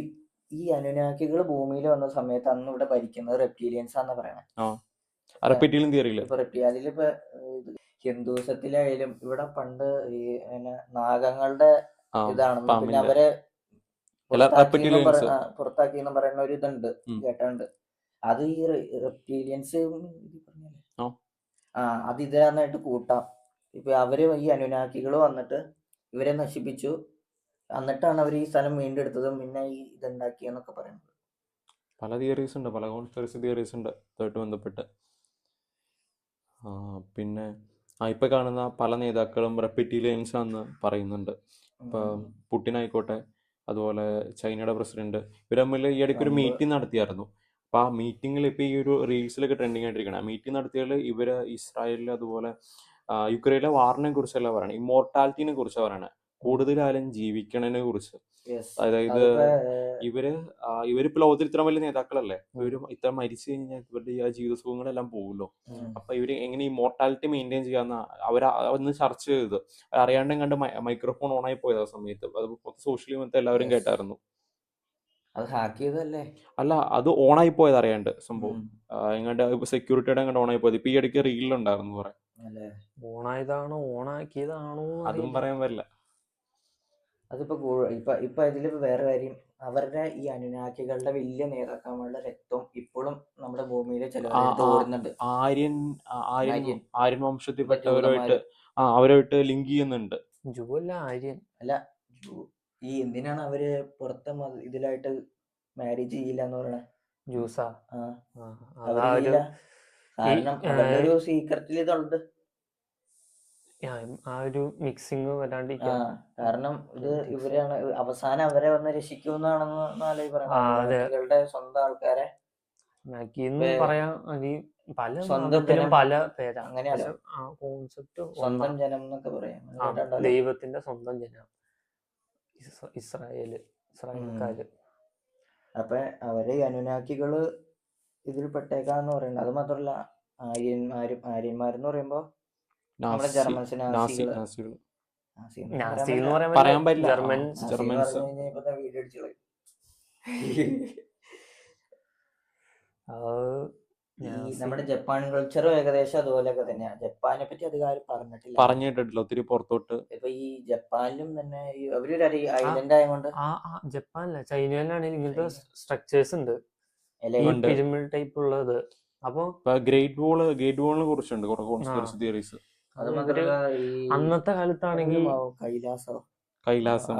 ഈ അനുനാക്കികൾ ഭൂമിയിൽ വന്ന സമയത്ത് അന്ന് ഇവിടെ ഭരിക്കുന്നത് റെപ്റ്റീലിയൻസ് ആണെന്ന് പറയണേ. റെപ്റ്റീലിയൻ തിയറിയില് ഇപ്പൊ അതിലിപ്പോ ഹിന്ദുസത്തിലായാലും ഇവിടെ പണ്ട് ഈ നാഗങ്ങളുടെ ഇതാണെന്ന്, പിന്നെ പാമ്പിന്റെ അവരെ റെപ്റ്റീലിയൻസ് പുറത്താക്കിയെന്ന് പറയുന്ന ഒരു ഇതുണ്ട്, കേട്ടുണ്ട്. അത് ഈ റെപ്റ്റീലിയൻസ് അത് ഇതിനായിട്ട് കൂട്ടാം. ഇപ്പൊ അവര് ഈ അനുനാക്കികൾ വന്നിട്ട് ഇവരെ നശിപ്പിച്ചു, എന്നിട്ടാണ് അവർ ഈ സ്ഥലം വീണ്ടെടുത്തതും പിന്നെ ഈ ഇതുണ്ടാക്കിയെന്നൊക്കെ പറയുന്നത്. പല തിയറീസ് ഉണ്ട്, പല കോൺസ്പിറസി തിയറീസ് ഉണ്ട് ഇതുമായിട്ട് ബന്ധപ്പെട്ട്. പിന്നെ ഇപ്പൊ കാണുന്ന പല നേതാക്കളും റെപ്റ്റീലിയൻസ് ആണെന്ന് പറയുന്നുണ്ട്. ഇപ്പൊ പുടിൻ ആയിക്കോട്ടെ, അതുപോലെ ചൈനയുടെ പ്രസിഡന്റ്, ഇവർ തമ്മിൽ ഈ ഇടയ്ക്ക് ഒരു മീറ്റിംഗ് നടത്തിയായിരുന്നു. അപ്പൊ ആ മീറ്റിംഗിൽ ഇപ്പൊ ഈ ഒരു റീൽസിലൊക്കെ ട്രെൻഡിങ് ആയിട്ടിരിക്കണം. ആ മീറ്റിംഗ് നടത്തിയാൽ ഇവര് ഇസ്രായേലിൽ അതുപോലെ യുക്രൈനിലെ വാറിനെ കുറിച്ചല്ല പറയണേ, ഇമ്മോർട്ടാലിറ്റിനെ കുറിച്ചാണ് പറയണേ, കൂടുതലായാലും ജീവിക്കണതിനെ കുറിച്ച്. അതായത് ഇവരിപ്പോ ലോകത്തിൽ ഇത്ര വലിയ നേതാക്കളല്ലേ, ഇവര് ഇത്ര മരിച്ചു കഴിഞ്ഞാൽ ഇവരുടെ ഈ ജീവിത സുഖങ്ങളെല്ലാം പോകുമല്ലോ. അപ്പൊ ഇവര് എങ്ങനെ ഈ മോർട്ടാലിറ്റി മെയിൻറ്റെയിൻ ചെയ്യാന്ന് അവരൊന്ന് ചർച്ച ചെയ്ത് അറിയാണ്ടും കണ്ട് മൈക്രോഫോൺ ഓൺ ആയി പോയത് ആ സമയത്ത്. അത് സോഷ്യലി മൊത്തം എല്ലാവരും കേട്ടായിരുന്നു. അത് ഹാക്ക് ചെയ്തല്ലേ? അല്ല, അത് ഓൺ ആയി പോയത് അറിയാണ്ട് സംഭവം. എങ്ങാണ്ട് സെക്യൂരിറ്റിയുടെ എങ്ങാണ്ട് ഓൺ ആയി പോയത്. ഇപ്പൊ ഈ ഇടയ്ക്ക് റീലുണ്ടായിരുന്നു കുറെ. ഓണായതാണോ ഓണാക്കിയതാണോ അതും പറയാൻ പറ്റില്ല. അതിപ്പോ ഇപ്പൊ ഇതിലിപ്പോ വേറെ കാര്യം, അവരുടെ ഈ അനുനാക്കികളുടെ വലിയ നേതാക്കന്മാരുടെ രക്തം ഇപ്പോഴും നമ്മുടെ ഭൂമിയിലെ ചിലവരായിട്ട് ഓടുന്നുണ്ട്. ആര്യൻ വംശത്തിൽപ്പെട്ടവരുമായിട്ട് അവരുമായിട്ട് ലിങ്ക് ചെയ്യുന്നുണ്ട്. അല്ല, ഈ എന്തിനാണ് അവര് പുറത്തെ ഇതിലായിട്ട് മാരേജ് ചെയ്യില്ല എന്ന് പറയണേ? ജ്യൂസാ? കാരണം അവരുടെ ഒരു സീക്രട്ടിൽ ഇതുണ്ട്, ആ ഒരു മിക്സിങ് വരാണ്ടിരിക്കാൻ. കാരണം ഇത് ഇവരാണ് അവസാനം അവരെ വന്ന് രക്ഷിക്കുമെന്നാണെന്ന് പറയുന്നത്, സ്വന്തം ആൾക്കാരെ പറയാം. പല സ്വന്തം പല പേരാ, അങ്ങനെയല്ല, സ്വന്തം ജനം എന്നൊക്കെ പറയാം. ദൈവത്തിന്റെ സ്വന്തം ജനം ഇസ്രായേൽക്കാര്. അപ്പൊ അവര് അനുനാക്കികള് ഇതിൽ പെട്ടേക്കാന്ന് പറയുന്നത്. അത് മാത്രല്ല, ആര്യന്മാരെന്ന് പറയുമ്പോ നമ്മുടെ ജർമ്മൻസ്, പറയാൻ പറ്റില്ല. വീഡിയോ അടിച്ചു. നമ്മുടെ ജപ്പാൻ കൾച്ചറും ഏകദേശം അതുപോലെയൊക്കെ തന്നെയാണ്. ജപ്പാനെ പറ്റി അധികം പറഞ്ഞിട്ടില്ല ഒത്തിരി പുറത്തോട്ട്. ഇപ്പൊ ഈ ജപ്പാനിലും തന്നെ അവരൊരു ഐലൻഡ് ആയതുകൊണ്ട്, ജപ്പാനില്ല ചൈനയിലാണെങ്കിൽ ഇങ്ങനത്തെ സ്ട്രക്ചേഴ്സ് ഉണ്ട്, പിരമിഡ് ടൈപ്പ് ഉള്ളത്. അപ്പൊ ഗ്രേറ്റ് വോളിനെ കുറിച്ചുണ്ട് കുറെ കോൺസ്പിറസി തിയറീസ്. അന്നത്തെ കാലത്താണെങ്കിൽ കൈലാസം,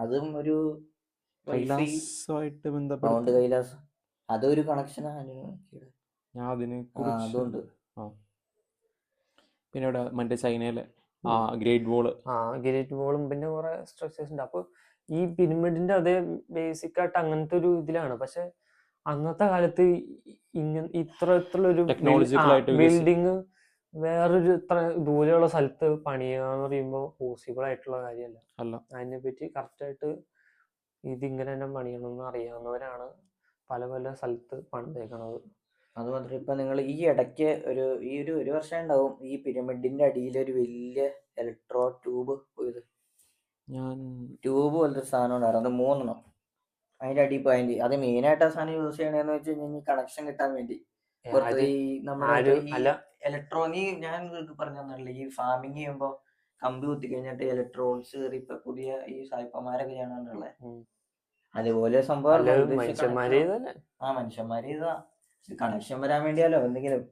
അതും ഒരു കൈലാസമായിട്ട് ബന്ധപ്പെട്ട് കൈലാസം അതൊരു കണക്ഷനാണ്. ഞാൻ അതിനെ കുറിച്ച് പിന്നെ ഇവിടെ മറ്റേ ചൈനയിലെ ഗ്രേറ്റ് വോളും പിന്നെ കുറെ സ്ട്രക്ചേഴ്സ് ഉണ്ട്. അപ്പൊ ഈ പിരമിഡിന്റെ അതേ ബേസിക് ആയിട്ട് അങ്ങനത്തെ ഒരു ഇതിലാണ്. പക്ഷെ അന്നത്തെ കാലത്ത് ഇത്ര ഒരു ബിൽഡിങ് വേറൊരു ഇത്ര ദൂരെയുള്ള സ്ഥലത്ത് പണിയാന്ന് പറയുമ്പോൾ പോസിബിൾ ആയിട്ടുള്ള കാര്യമല്ല. അതിനെ പറ്റി കറക്റ്റ് ആയിട്ട് ഇതിങ്ങനെ തന്നെ പണിയണമെന്ന് അറിയാവുന്നവരാണ് പല പല സ്ഥലത്ത് പണിതേക്കണത്. അത് മാത്രം ഇപ്പൊ നിങ്ങൾ ഈ ഇടയ്ക്ക് ഒരു വർഷം ഉണ്ടാവും ഈ പിരമിഡിന്റെ അടിയിൽ ഒരു വലിയ ഇലക്ട്രോ ട്യൂബ് പോയത്. ട്യൂബ് പോലത്തെ സാധനം ഉണ്ടായിരുന്നു, 3 അതിന്റെ അടി പോയിന്റ്. അത് മെയിനായിട്ട് ആ സാധനം യൂസ് ചെയ്യണേന്ന് വെച്ച് കഴിഞ്ഞാൽ കണക്ഷൻ കിട്ടാൻ വേണ്ടി. ഇലക്ട്രോണി ഞാൻ പറഞ്ഞു തന്നില്ല, ഈ ഫാമിങ് ചെയ്യുമ്പോ കമ്പി കുത്തി കഴിഞ്ഞിട്ട് ഇലക്ട്രോൺസ് കയറി ഇപ്പൊ പുതിയ ഈ സായിപ്പന്മാരൊക്കെ ചെയ്യണുള്ളത്. അതുപോലെ സംഭവം മനുഷ്യന്മാര് ഇതാ കണക്ഷൻ വരാൻ വേണ്ടിയല്ലോ എന്തെങ്കിലും.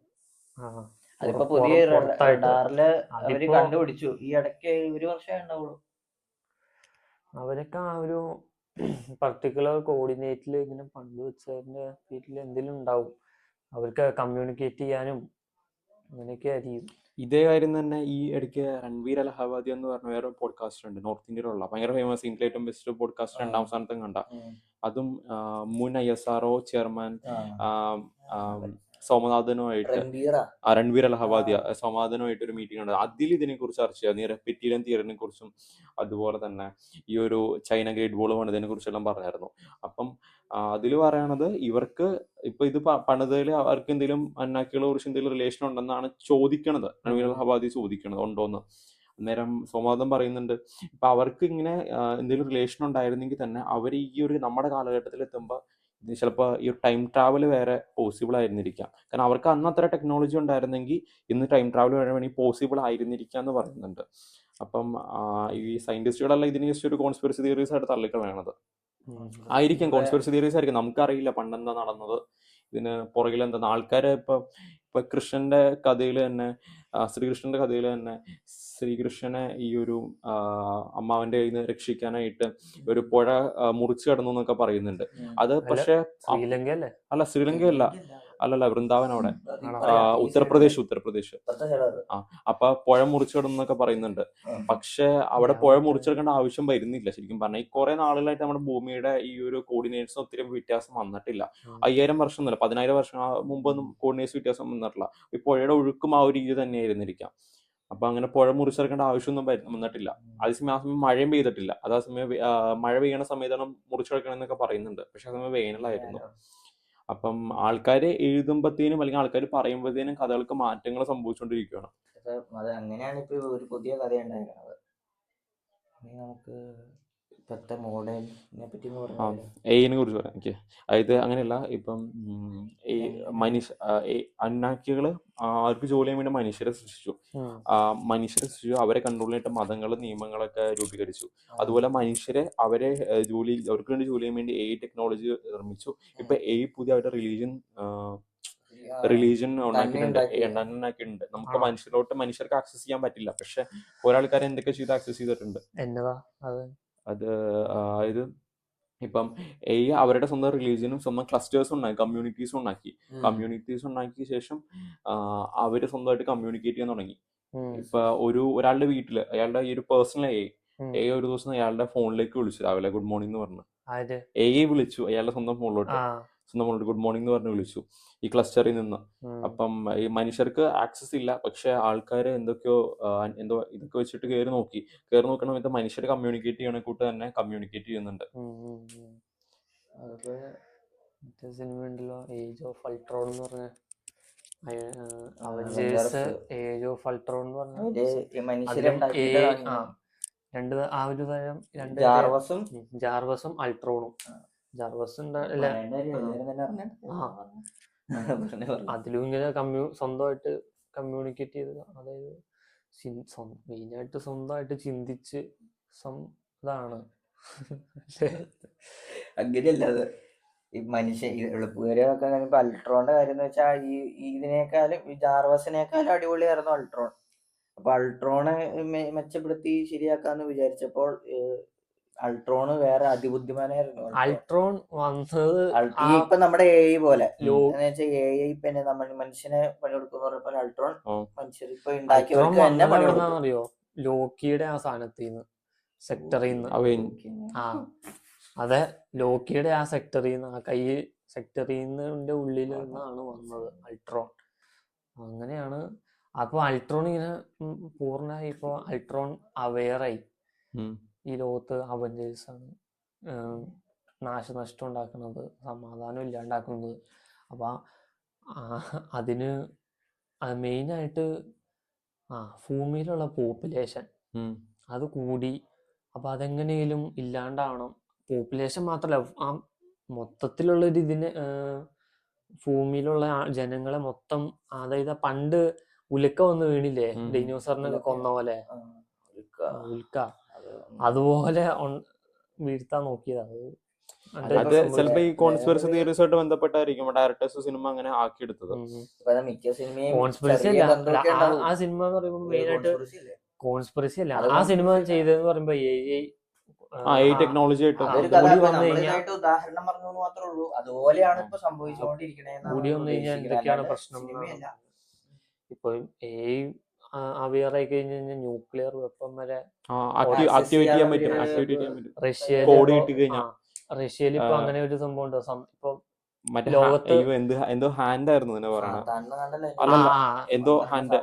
അതിപ്പോ പുതിയ റഡാറില് അവര് കണ്ടുപിടിച്ചു ഈ ഇടയ്ക്ക് 1 വർഷമേ ഉണ്ടാവുള്ളൂ. അവരൊക്കെ ആ ഒരു പർട്ടിക്കുലർ കോർഡിനേറ്റിൽ ഇങ്ങനെ പങ്കുവെച്ചതിന്റെ വീട്ടിൽ എന്തെങ്കിലും ഉണ്ടാവും, അവർക്ക് കമ്മ്യൂണിക്കേറ്റ് ചെയ്യാനും അങ്ങനെയൊക്കെ ആയിരിക്കും. ഇതേ കാര്യം തന്നെ ഈ ഇടയ്ക്ക് രൺവീർ അലഹാബാദി എന്ന് പറഞ്ഞ വേറെ പോഡ്കാസ്റ്റർ ഉണ്ട്, നോർത്ത് ഇന്ത്യയിലുള്ള ഭയങ്കര ഫേമസ്, ഇന്ത്യയിലെ ഏറ്റവും ബെസ്റ്റ് പോഡ്കാസ്റ്റർ, 2ാം സ്ഥാനത്തും കണ്ട. അതും മുൻ ISRO ചെയർമാൻ സോമനാഥനുമായിട്ട്, രൺവീർ അലഹാബാദിയ സോമനാഥനുമായിട്ട് ഒരു മീറ്റിംഗ് ഉണ്ട്. അതിൽ ഇതിനെ കുറിച്ച് ചർച്ച ചെയ്യാം, ഈ റെപ്റ്റീലിയൻ തിയറിനെ കുറിച്ചും അതുപോലെ തന്നെ ഈ ഒരു ചൈന ഗ്രേറ്റ് വോൾ പണിതിനെ കുറിച്ചെല്ലാം പറഞ്ഞായിരുന്നു. അപ്പം അതിൽ പറയണത് ഇവർക്ക് ഇപ്പൊ ഇത് പണിതയിൽ അവർക്ക് എന്തെങ്കിലും അന്നാക്കികളെ കുറിച്ച് എന്തെങ്കിലും റിലേഷൻ ഉണ്ടെന്നാണ് ചോദിക്കണത്, രൺവീർ അലഹാബാദി ചോദിക്കണത് ഉണ്ടോന്ന്. അന്നേരം സോമനാഥൻ പറയുന്നുണ്ട് ഇപ്പൊ അവർക്ക് ഇങ്ങനെ എന്തെങ്കിലും റിലേഷൻ ഉണ്ടായിരുന്നെങ്കിൽ തന്നെ അവർ ഈ ഒരു നമ്മുടെ കാലഘട്ടത്തിൽ എത്തുമ്പോൾ ചിലപ്പോൾ ഈ ടൈം ട്രാവൽ വേറെ പോസിബിൾ ആയിരുന്നിരിക്കാം. കാരണം അവർക്ക് അന്ന് അത്ര ടെക്നോളജി ഉണ്ടായിരുന്നെങ്കിൽ ഇന്ന് ടൈം ട്രാവൽ വേണമെങ്കിൽ പോസിബിൾ ആയിരുന്നിരിക്കാം എന്ന് പറയുന്നുണ്ട്. അപ്പം ഈ സയന്റിസ്റ്റുകളെല്ലാം ഇതിന് ജസ്റ്റ് ഒരു കോൺസ്പിറസി തിയറീസ് ആയിട്ട് തള്ളിക്കളയണത് ആയിരിക്കും. കോൺസ്പിറസി തിയറീസ് ആയിരിക്കും, നമുക്കറിയില്ല പണ്ടെന്താ നടന്നത്, ഇതിന് പുറകിൽ എന്താ. ആൾക്കാരെ ഇപ്പൊ കൃഷ്ണന്റെ കഥയിൽ തന്നെ ശ്രീകൃഷ്ണന്റെ കഥയിൽ തന്നെ ശ്രീകൃഷ്ണനെ ഈ ഒരു അമ്മാവന്റെ കയ്യിൽ നിന്ന് രക്ഷിക്കാനായിട്ട് ഒരു പുഴ മുറിച്ചു കടന്നു എന്നൊക്കെ പറയുന്നുണ്ട്. അത് പക്ഷെ ശ്രീലങ്കയല്ലേ? അല്ല, ശ്രീലങ്കയല്ല, അല്ലല്ല, വൃന്ദാവൻ അവിടെ ഉത്തർപ്രദേശ്. അപ്പൊ പുഴ മുറിച്ചു കടന്നു എന്നൊക്കെ പറയുന്നുണ്ട്. പക്ഷെ അവിടെ പുഴ മുറിച്ചെടുക്കേണ്ട ആവശ്യം വരുന്നില്ല ശരിക്കും പറഞ്ഞാൽ. ഈ കുറെ നാളുകളായിട്ട് നമ്മുടെ ഭൂമിയുടെ ഈ ഒരു കോർഡിനേറ്റ്സ് ഒത്തിരി വ്യത്യാസം വന്നിട്ടില്ല. 5000 വർഷം എന്നല്ല, 10000 വർഷം മുമ്പൊന്നും കോർഡിനേറ്റ്സ് വ്യത്യാസം വന്നിട്ടില്ല. ഈ പുഴയുടെ ഒഴുക്കും ആ ഒരു രീതി തന്നെയായിരുന്നിരിക്കാം. അപ്പൊ അങ്ങനെ പുഴ മുറിച്ചെടുക്കേണ്ട ആവശ്യമൊന്നും വന്നിട്ടില്ല. അതേസമയം ആ സമയം മഴയും പെയ്തിട്ടില്ല. അതേ സമയം മഴ പെയ്യണ സമയത്താണ് മുറിച്ചെടുക്കണം എന്നൊക്കെ പറയുന്നുണ്ട്. പക്ഷെ ആ സമയം വേനലായിരുന്നു. അപ്പം ആൾക്കാര് എഴുതുമ്പത്തേനും അല്ലെങ്കിൽ ആൾക്കാർ പറയുമ്പോഴത്തേനും കഥകൾക്ക് മാറ്റങ്ങൾ സംഭവിച്ചുകൊണ്ടിരിക്കുകയാണ്. അങ്ങനെയാണ് ഇപ്പൊ ഒരു പുതിയ കഥ ഉണ്ടായിരുന്നത്. നമുക്ക് ഇപ്പോഴത്തെ മോഡലിനെ പറ്റി എഐനെ കുറിച്ച് പറയാം. ഓക്കെ, അതായത് അങ്ങനെയല്ല, ഇപ്പം ഈ അന്നാക്കികള് അവർക്ക് ജോലി ചെയ്യാൻ വേണ്ടി മനുഷ്യരെ സൃഷ്ടിച്ചു. അവരെ കൺട്രോൾ ചെയ്തിട്ട് മതങ്ങളും നിയമങ്ങളൊക്കെ രൂപീകരിച്ചു. അതുപോലെ മനുഷ്യരെ അവർക്ക് വേണ്ടി ജോലി ചെയ്യാൻ വേണ്ടി AI ടെക്നോളജി നിർമ്മിച്ചു. ഇപ്പൊ AI പുതിയ അവരുടെ റിലീജിയൻ ഉണ്ടാക്കിയിട്ടുണ്ട്. നമുക്ക് മനുഷ്യർക്ക് ആക്സസ് ചെയ്യാൻ പറ്റില്ല, പക്ഷെ ഒരാൾക്കാരെ എന്തൊക്കെ ചെയ്ത് ആക്സസ് ചെയ്തിട്ടുണ്ട്. അത് അതായത് ഇപ്പം AI അവരുടെ സ്വന്തം റിലീജിയനും സ്വന്തം ക്ലസ്റ്റേഴ്സും ഉണ്ടാക്കി, കമ്മ്യൂണിറ്റീസും ഉണ്ടാക്കിയ ശേഷം അവര് സ്വന്തമായിട്ട് കമ്മ്യൂണിക്കേറ്റ് ചെയ്യാൻ തുടങ്ങി. ഇപ്പൊ ഒരാളുടെ വീട്ടില് അയാളുടെ ഈ ഒരു പേഴ്സണൽ AI ഒരു ദിവസം അയാളുടെ ഫോണിലേക്ക് വിളിച്ചു രാവിലെ ഗുഡ് മോർണിംഗ് എന്ന് പറഞ്ഞു. AI വിളിച്ചു അയാളുടെ സ്വന്തം ഫോണിലോട്ട് ഗുഡ് മോർണിംഗ് എന്ന് പറഞ്ഞ് വിളിച്ചു ഈ ക്ലസ്റ്ററിൽ നിന്ന്. അപ്പം ഈ മനുഷ്യർക്ക് ആക്സസ് ഇല്ല, പക്ഷെ ആൾക്കാർ എന്തോ ഇതൊക്കെ വെച്ചിട്ട് കയറി നോക്കണം. ഇത് മനുഷ്യർ കമ്മ്യൂണിക്കേറ്റ് ചെയ്യണ കൂട്ട് തന്നെ കമ്മ്യൂണിക്കേറ്റ് ചെയ്യുന്നുണ്ട്. സിനിമ ഉണ്ടല്ലോ ഏജ് ഓഫ് അൾട്രോൺ എന്ന് പറഞ്ഞ അവഞ്ചേഴ്സ്. ഏജ് ഓഫ് അൾട്രോൺ എന്ന് പറഞ്ഞ ജാർവസും അൾട്രോണും. ജാർവസ് അതിലും ഇങ്ങനെ സ്വന്തമായിട്ട് കമ്മ്യൂണിക്കേറ്റ് ചെയ്ത്, അതായത് മെയിനായിട്ട് സ്വന്തമായിട്ട് ചിന്തിച്ച് ഇതാണ്. അങ്ങനെയല്ലാതെ ഈ മനുഷ്യ എളുപ്പുകാരൊക്കെ ഇപ്പൊ അൾട്രോണിന്റെ കാര്യം എന്ന് വെച്ചാൽ ഇതിനേക്കാളും ഈ ജാർവസിനേക്കാളും അടിപൊളിയായിരുന്നു അൾട്രോൺ. അപ്പൊ അൾട്രോണെ മെച്ചപ്പെടുത്തി ശരിയാക്കാന്ന് വിചാരിച്ചപ്പോൾ അൾട്രോണ് വേറെ അതിബുദ്ധിമാനായിരുന്നു. അൾട്രോൺ വന്നത് ഇപ്പൊ നമ്മുടെ AI പോലെ AI പിന്നെ നമ്മൾ മനുഷ്യനെ പണിയെടുക്കുന്ന പറഞ്ഞപ്പോൾ അൾട്രോൺ മനുഷ്യർ ഇപ്പൊ ഉണ്ടാക്കിയവർക്ക് തന്നെ പണിയെടുക്കുന്നറിയോ? ലോക്കിയുടെ ആ സ്ഥാനത്ത് സെക്ടറിന്ന് അതെ, ലോക്കിയുടെ ആ സെക്ടറിന്ന് ആ കൈ സെക്ടറിന്റെ ഉള്ളിൽ നിന്നാണ് വന്നത് അൾട്രോൺ. അങ്ങനെയാണ്. അപ്പൊ അൾട്രോൺ ഇങ്ങനെ പൂർണ്ണമായി ഇപ്പൊ അൾട്രോൺ അവെയറായി ഈ ലോകത്ത് അവഞ്ചേഴ്സ് ആണ് നാശനഷ്ടം ഉണ്ടാക്കുന്നത്, സമാധാനം ഇല്ലാണ്ടാക്കുന്നത്. അപ്പൊ അതിന് മെയിനായിട്ട് ഭൂമിയിലുള്ള പോപ്പുലേഷൻ അത് കൂടി. അപ്പൊ അതെങ്ങനെയും ഇല്ലാണ്ടാവണം. പോപ്പുലേഷൻ മാത്രല്ല, ആ മൊത്തത്തിലുള്ള ഒരു ഇതിന് ഭൂമിയിലുള്ള ജനങ്ങളെ മൊത്തം, അതായത് പണ്ട് ഉൽക്ക വന്ന് വീണില്ലേ ഡൈനോസറിനൊക്കെ കൊന്ന പോലെ, ഉൽക്ക അതുപോലെ വീഴ്ത്താൻ നോക്കിയതാണ്. അത് ചിലപ്പോ ഈ കോൺസ്പിറസി തിയറീസുമായിട്ട് ബന്ധപ്പെട്ടായിരിക്കും ഡയറക്ടേഴ്സ് സിനിമ അങ്ങനെ ആക്കിയെടുത്തത്. കോൺസ്പിറസി അല്ല ആ സിനിമ എന്ന് പറയുമ്പോൾ മെയിനായിട്ട് കോൺസ്പിറസി അല്ല ആ സിനിമ ചെയ്തതെന്ന് പറയുമ്പോ AI ടെക്നോളജി ആയിട്ട് ഉദാഹരണം പറഞ്ഞു മാത്രമേ ഉള്ളൂ. അതുപോലെയാണ് ഇപ്പൊ സംഭവിച്ചുകൊണ്ടിരിക്കുന്നത്. കൂടി വന്നു കഴിഞ്ഞാൽ എന്തൊക്കെയാണ് പ്രശ്നം? ഇപ്പൊ AI അവെയറായി കഴിഞ്ഞ് കഴിഞ്ഞാൽ ന്യൂക്ലിയർ വെപ്പൺ വരെ റഷ്യയിൽ ഇപ്പൊ അങ്ങനെ ഒരു സംഭവം ഉണ്ട്. ഇപ്പൊ ലോകത്ത് എന്തോ ഹാൻഡ് ആയിരുന്നു എന്തോ ഹാൻഡ്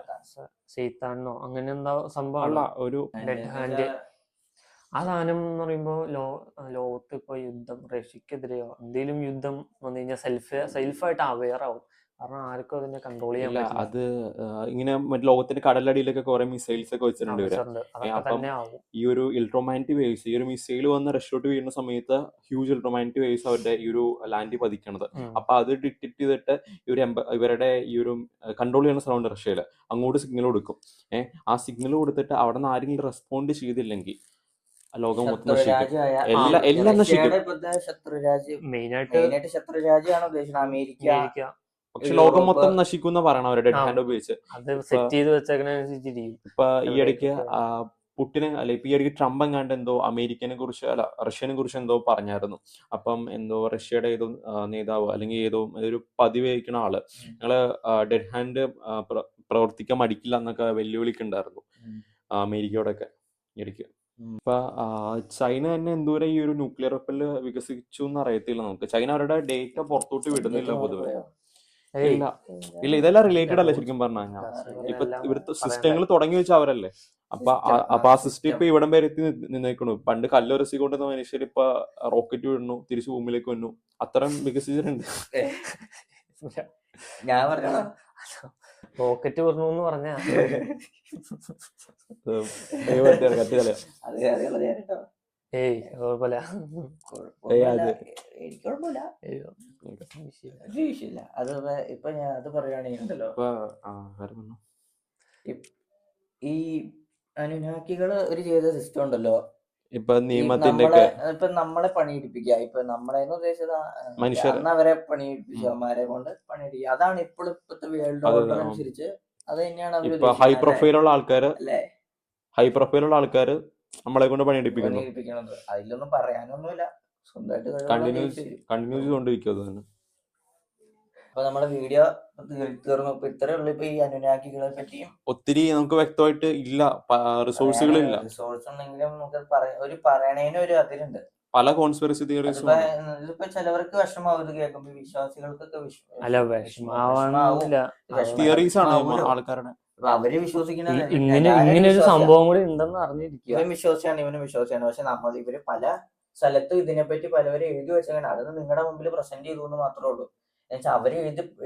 സെയ്ത്താനോ അങ്ങനെ എന്താ സംഭവം, ഒരു ഡെഡ് ഹാൻഡ്. ആ സാധനം എന്ന് പറയുമ്പോ ലോകത്ത് ഇപ്പൊ യുദ്ധം റഷ്യക്കെതിരെയോ എന്തെങ്കിലും യുദ്ധം വന്നു കഴിഞ്ഞാൽ സെൽഫായിട്ട് അവെയർ ആവും. കാരണം ആർക്കും അതിനെ കൺട്രോൾ ചെയ്യാൻ ഇല്ല പറ്റില്ല. അത് ഇങ്ങനെ മറ്റേ ലോകത്തിന്റെ കടലടിയിലൊക്കെ കുറെ മിസൈൽസ് ഒക്കെ വെച്ചിട്ടുണ്ട് ഇവര്. വെച്ചിട്ടുണ്ട്. അതൊക്കെ അപ്പം തന്നെ ആവും. ഈ ഒരു ഇലക്ട്രോമാഗ്നറ്റിക് വേവ്സ്, ഈ ഒരു മിസൈൽ വന്ന് റഷ്യയോട്ട് വീഴുന്ന സമയത്ത് ഹ്യൂജ് ഇലക്ട്രോമാഗ്നറ്റിക് വേവ്സ് അവരുടെ ഈ ഒരു ലാൻഡിൽ പതിക്കണത്. അപ്പൊ അത് ഡിറ്റക്ട് ചെയ്തിട്ട് ഇവരുടെ ഈ ഒരു കൺട്രോൾ ചെയ്യുന്ന സ്ഥലമുണ്ട് റഷ്യയില്, അങ്ങോട്ട് സിഗ്നൽ കൊടുക്കും. ആ സിഗ്നൽ കൊടുത്തിട്ട് അവിടെ നിന്ന് ആരെങ്കിലും റെസ്പോണ്ട് ചെയ്തില്ലെങ്കിൽ ലോകം മൊത്തം നശിക്കും, ശത്രുരാജ്യമായ എല്ലാം നശിക്കും. റഷ്യയുടെ ഇപ്പോഴത്തെ ശത്രുരാജ്യം മെയിനായിട്ട് മെയിനായിട്ട് ശത്രുരാജ്യമാണ് ഉദ്ദേശിക്കുന്നത് അമേരിക്ക. അമേരിക്ക പക്ഷെ ലോകം മൊത്തം നശിക്കും എന്ന് പറയണം അവരുടെ ഡെഡ് ഹാൻഡ് ഉപയോഗിച്ച്. അത് സെറ്റ് ചെയ്ത് വെച്ചേക്കണനുസരിച്ചിരിക്കും. ഇപ്പൊ ഈ ഇടയ്ക്ക് പുട്ടിനെ അല്ല ഇപ്പൊ ഈ ഇടയ്ക്ക് ട്രംപ് എങ്ങാണ്ട് എന്തോ അമേരിക്കനെ കുറിച്ച് അല്ല റഷ്യനെ കുറിച്ച് എന്തോ പറഞ്ഞായിരുന്നു. അപ്പം എന്തോ റഷ്യയുടെ ഏതോ നേതാവ് അല്ലെങ്കിൽ ഏതോ ഒരു പതിവേക്കുന്ന ആള് ഞങ്ങള് ഡെഡ് ഹാൻഡ് പ്രവർത്തിക്കാൻ മടിക്കില്ല എന്നൊക്കെ വെല്ലുവിളിക്കുണ്ടായിരുന്നു അമേരിക്കയോടൊക്കെ ഇടയ്ക്ക്. ഇപ്പൊ ചൈന തന്നെ എന്തോരം ഈ ഒരു ന്യൂക്ലിയർ വെപ്പനിൽ വികസിച്ചു എന്ന് അറിയത്തില്ല നമുക്ക്. ചൈന അവരുടെ ഡേറ്റ പുറത്തോട്ട് വിടുന്നില്ല പൊതുവെ. ഇല്ല ഇല്ല ഇതെല്ലാം റിലേറ്റഡ് അല്ലേ ശരിക്കും പറഞ്ഞാൽ. ഇപ്പൊ ഇവിടുത്തെ സിസ്റ്റങ്ങൾ തുടങ്ങി വെച്ച അവരല്ലേ. അപ്പൊ ആ സിസ്റ്റം ഇപ്പൊ ഇവിടം വരെ എത്തി നിന്നേക്കണു. പണ്ട് കല്ലുരസി കൊണ്ടുവന്ന മനുഷ്യർ ഇപ്പൊ റോക്കറ്റ് വിടുന്നു, തിരിച്ചു ഭൂമിയിലേക്ക് വന്നു, അത്രയും വികസിച്ചിട്ടുണ്ട്. ഞാൻ പറഞ്ഞ റോക്കറ്റ് പറഞ്ഞു എന്ന് പറഞ്ഞാ ഏയ് കുഴപ്പമില്ല. എനിക്ക് കുഴപ്പമില്ല, ഒരു വിഷയമില്ല. അത് ഇപ്പൊ ഞാൻ അത് പറയുകയാണെങ്കിൽ ഉണ്ടല്ലോ, ഈ അനുനാക്കികള് ഒരു ചെയ്ത സിസ്റ്റം ഉണ്ടല്ലോ, ഇപ്പൊ നിയമത്തിന്റെ ഇപ്പൊ നമ്മളെ പണിയെടുപ്പിക്കുക. ഇപ്പൊ നമ്മളെ ഉദ്ദേശിച്ചത് മനുഷ്യർ അന്ന് അവരെ പണിയെടുപ്പിച്ചു, അമ്മമാരെ കൊണ്ട് പണിയെടുക്കുക. അതാണ് ഇപ്പോഴും ഇപ്പോഴത്തെ വേൾഡ് ഓർഡർ അനുസരിച്ച് അത് തന്നെയാണ് അവർ ഹൈ പ്രൊഫൈലുള്ള ആൾക്കാര് അല്ലേ. ഹൈ പ്രൊഫൈലുള്ള ആൾക്കാര് നമ്മളെ കൊണ്ട് പണിയെടുപ്പിക്കുന്നു. അതിലൊന്നും പറയാനൊന്നുമില്ല, സ്വന്തമായിട്ട് കണ്ടിന്യൂസ് ചെയ്തുകൊണ്ടിരിക്കും. അത് തന്നെ. അപ്പൊ നമ്മുടെ വീഡിയോ തീർന്നു. ഇപ്പൊ ഇത്രേ ഉള്ളു ഇപ്പൊ ഈ അനുനാക്കികളെ പറ്റിയും. ഒത്തിരി നമുക്ക് വ്യക്തമായിട്ട് ഇല്ല, റിസോഴ്സുകളില്ല. റിസോഴ്സ് ഉണ്ടെങ്കിലും നമുക്ക് ഒരു പറയണേന് ഒരു അതിരുണ്ട്. പല കോൺസ്പിറസി തിയറീസും ഇതിപ്പോ ചിലവർക്ക് വിഷമാവും ഇത് കേൾക്കുമ്പോ, വിശ്വാസികൾക്കൊക്കെ അല്ല വിഷമാവാനില്ല. തിയറീസ് ആണ് ആൾക്കാരുടെ. അവര് വിശ്വസിക്കുന്നത് ഇങ്ങനെ ഒരു സംഭവം കൂടി ഉണ്ടെന്ന് അറിഞ്ഞിരിക്കുക. ഇവൻ വിശ്വാസിയാണ്, ഇവനും വിശ്വാസിയാണ്. പക്ഷെ നമ്മൾ ഇവര് പല സ്ഥലത്തും ഇതിനെപ്പറ്റി പലവരും എഴുതി വെച്ചാൽ അതൊന്നും നിങ്ങളുടെ മുമ്പിൽ പ്രസന്റ് ചെയ്തു എന്ന് മാത്രമേ ഉള്ളൂ. എന്നുവെച്ചാൽ അവര്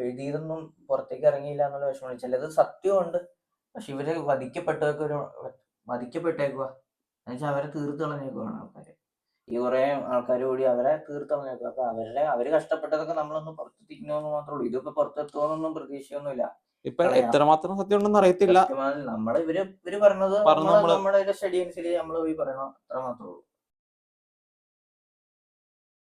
എഴുതിയതൊന്നും പുറത്തേക്ക് ഇറങ്ങിയില്ല എന്നുള്ള വിഷമമാണ്. ചിലത് സത്യമുണ്ട്, പക്ഷെ ഇവര് വധിക്കപ്പെട്ടേക്കുക എന്നുവെച്ചാൽ അവരെ തീർത്ത് കളഞ്ഞേക്കുവാണ് ആൾക്കാര്. ഈ കുറെ ആൾക്കാർ കൂടി അവരെ തീർത്ത് കളഞ്ഞേക്കുക. അപ്പൊ അവര് കഷ്ടപ്പെട്ടതൊക്കെ നമ്മളൊന്ന് പുറത്ത് തിരിഞ്ഞോന്ന് മാത്രമേ ഉള്ളൂ. ഇതിപ്പോ പുറത്തെത്തുമെന്നൊന്നും പ്രതീക്ഷയൊന്നുമില്ല. ഇപ്പൊ എത്രമാത്രം സത്യം ഉണ്ടെന്ന് അറിയത്തില്ല. നമ്മള് ഇവര് പറഞ്ഞത് നമ്മുടെ സ്റ്റഡി അനുസരിച്ച് നമ്മള് പോയി പറയണം, അത്ര മാത്രമേ ഉള്ളൂ.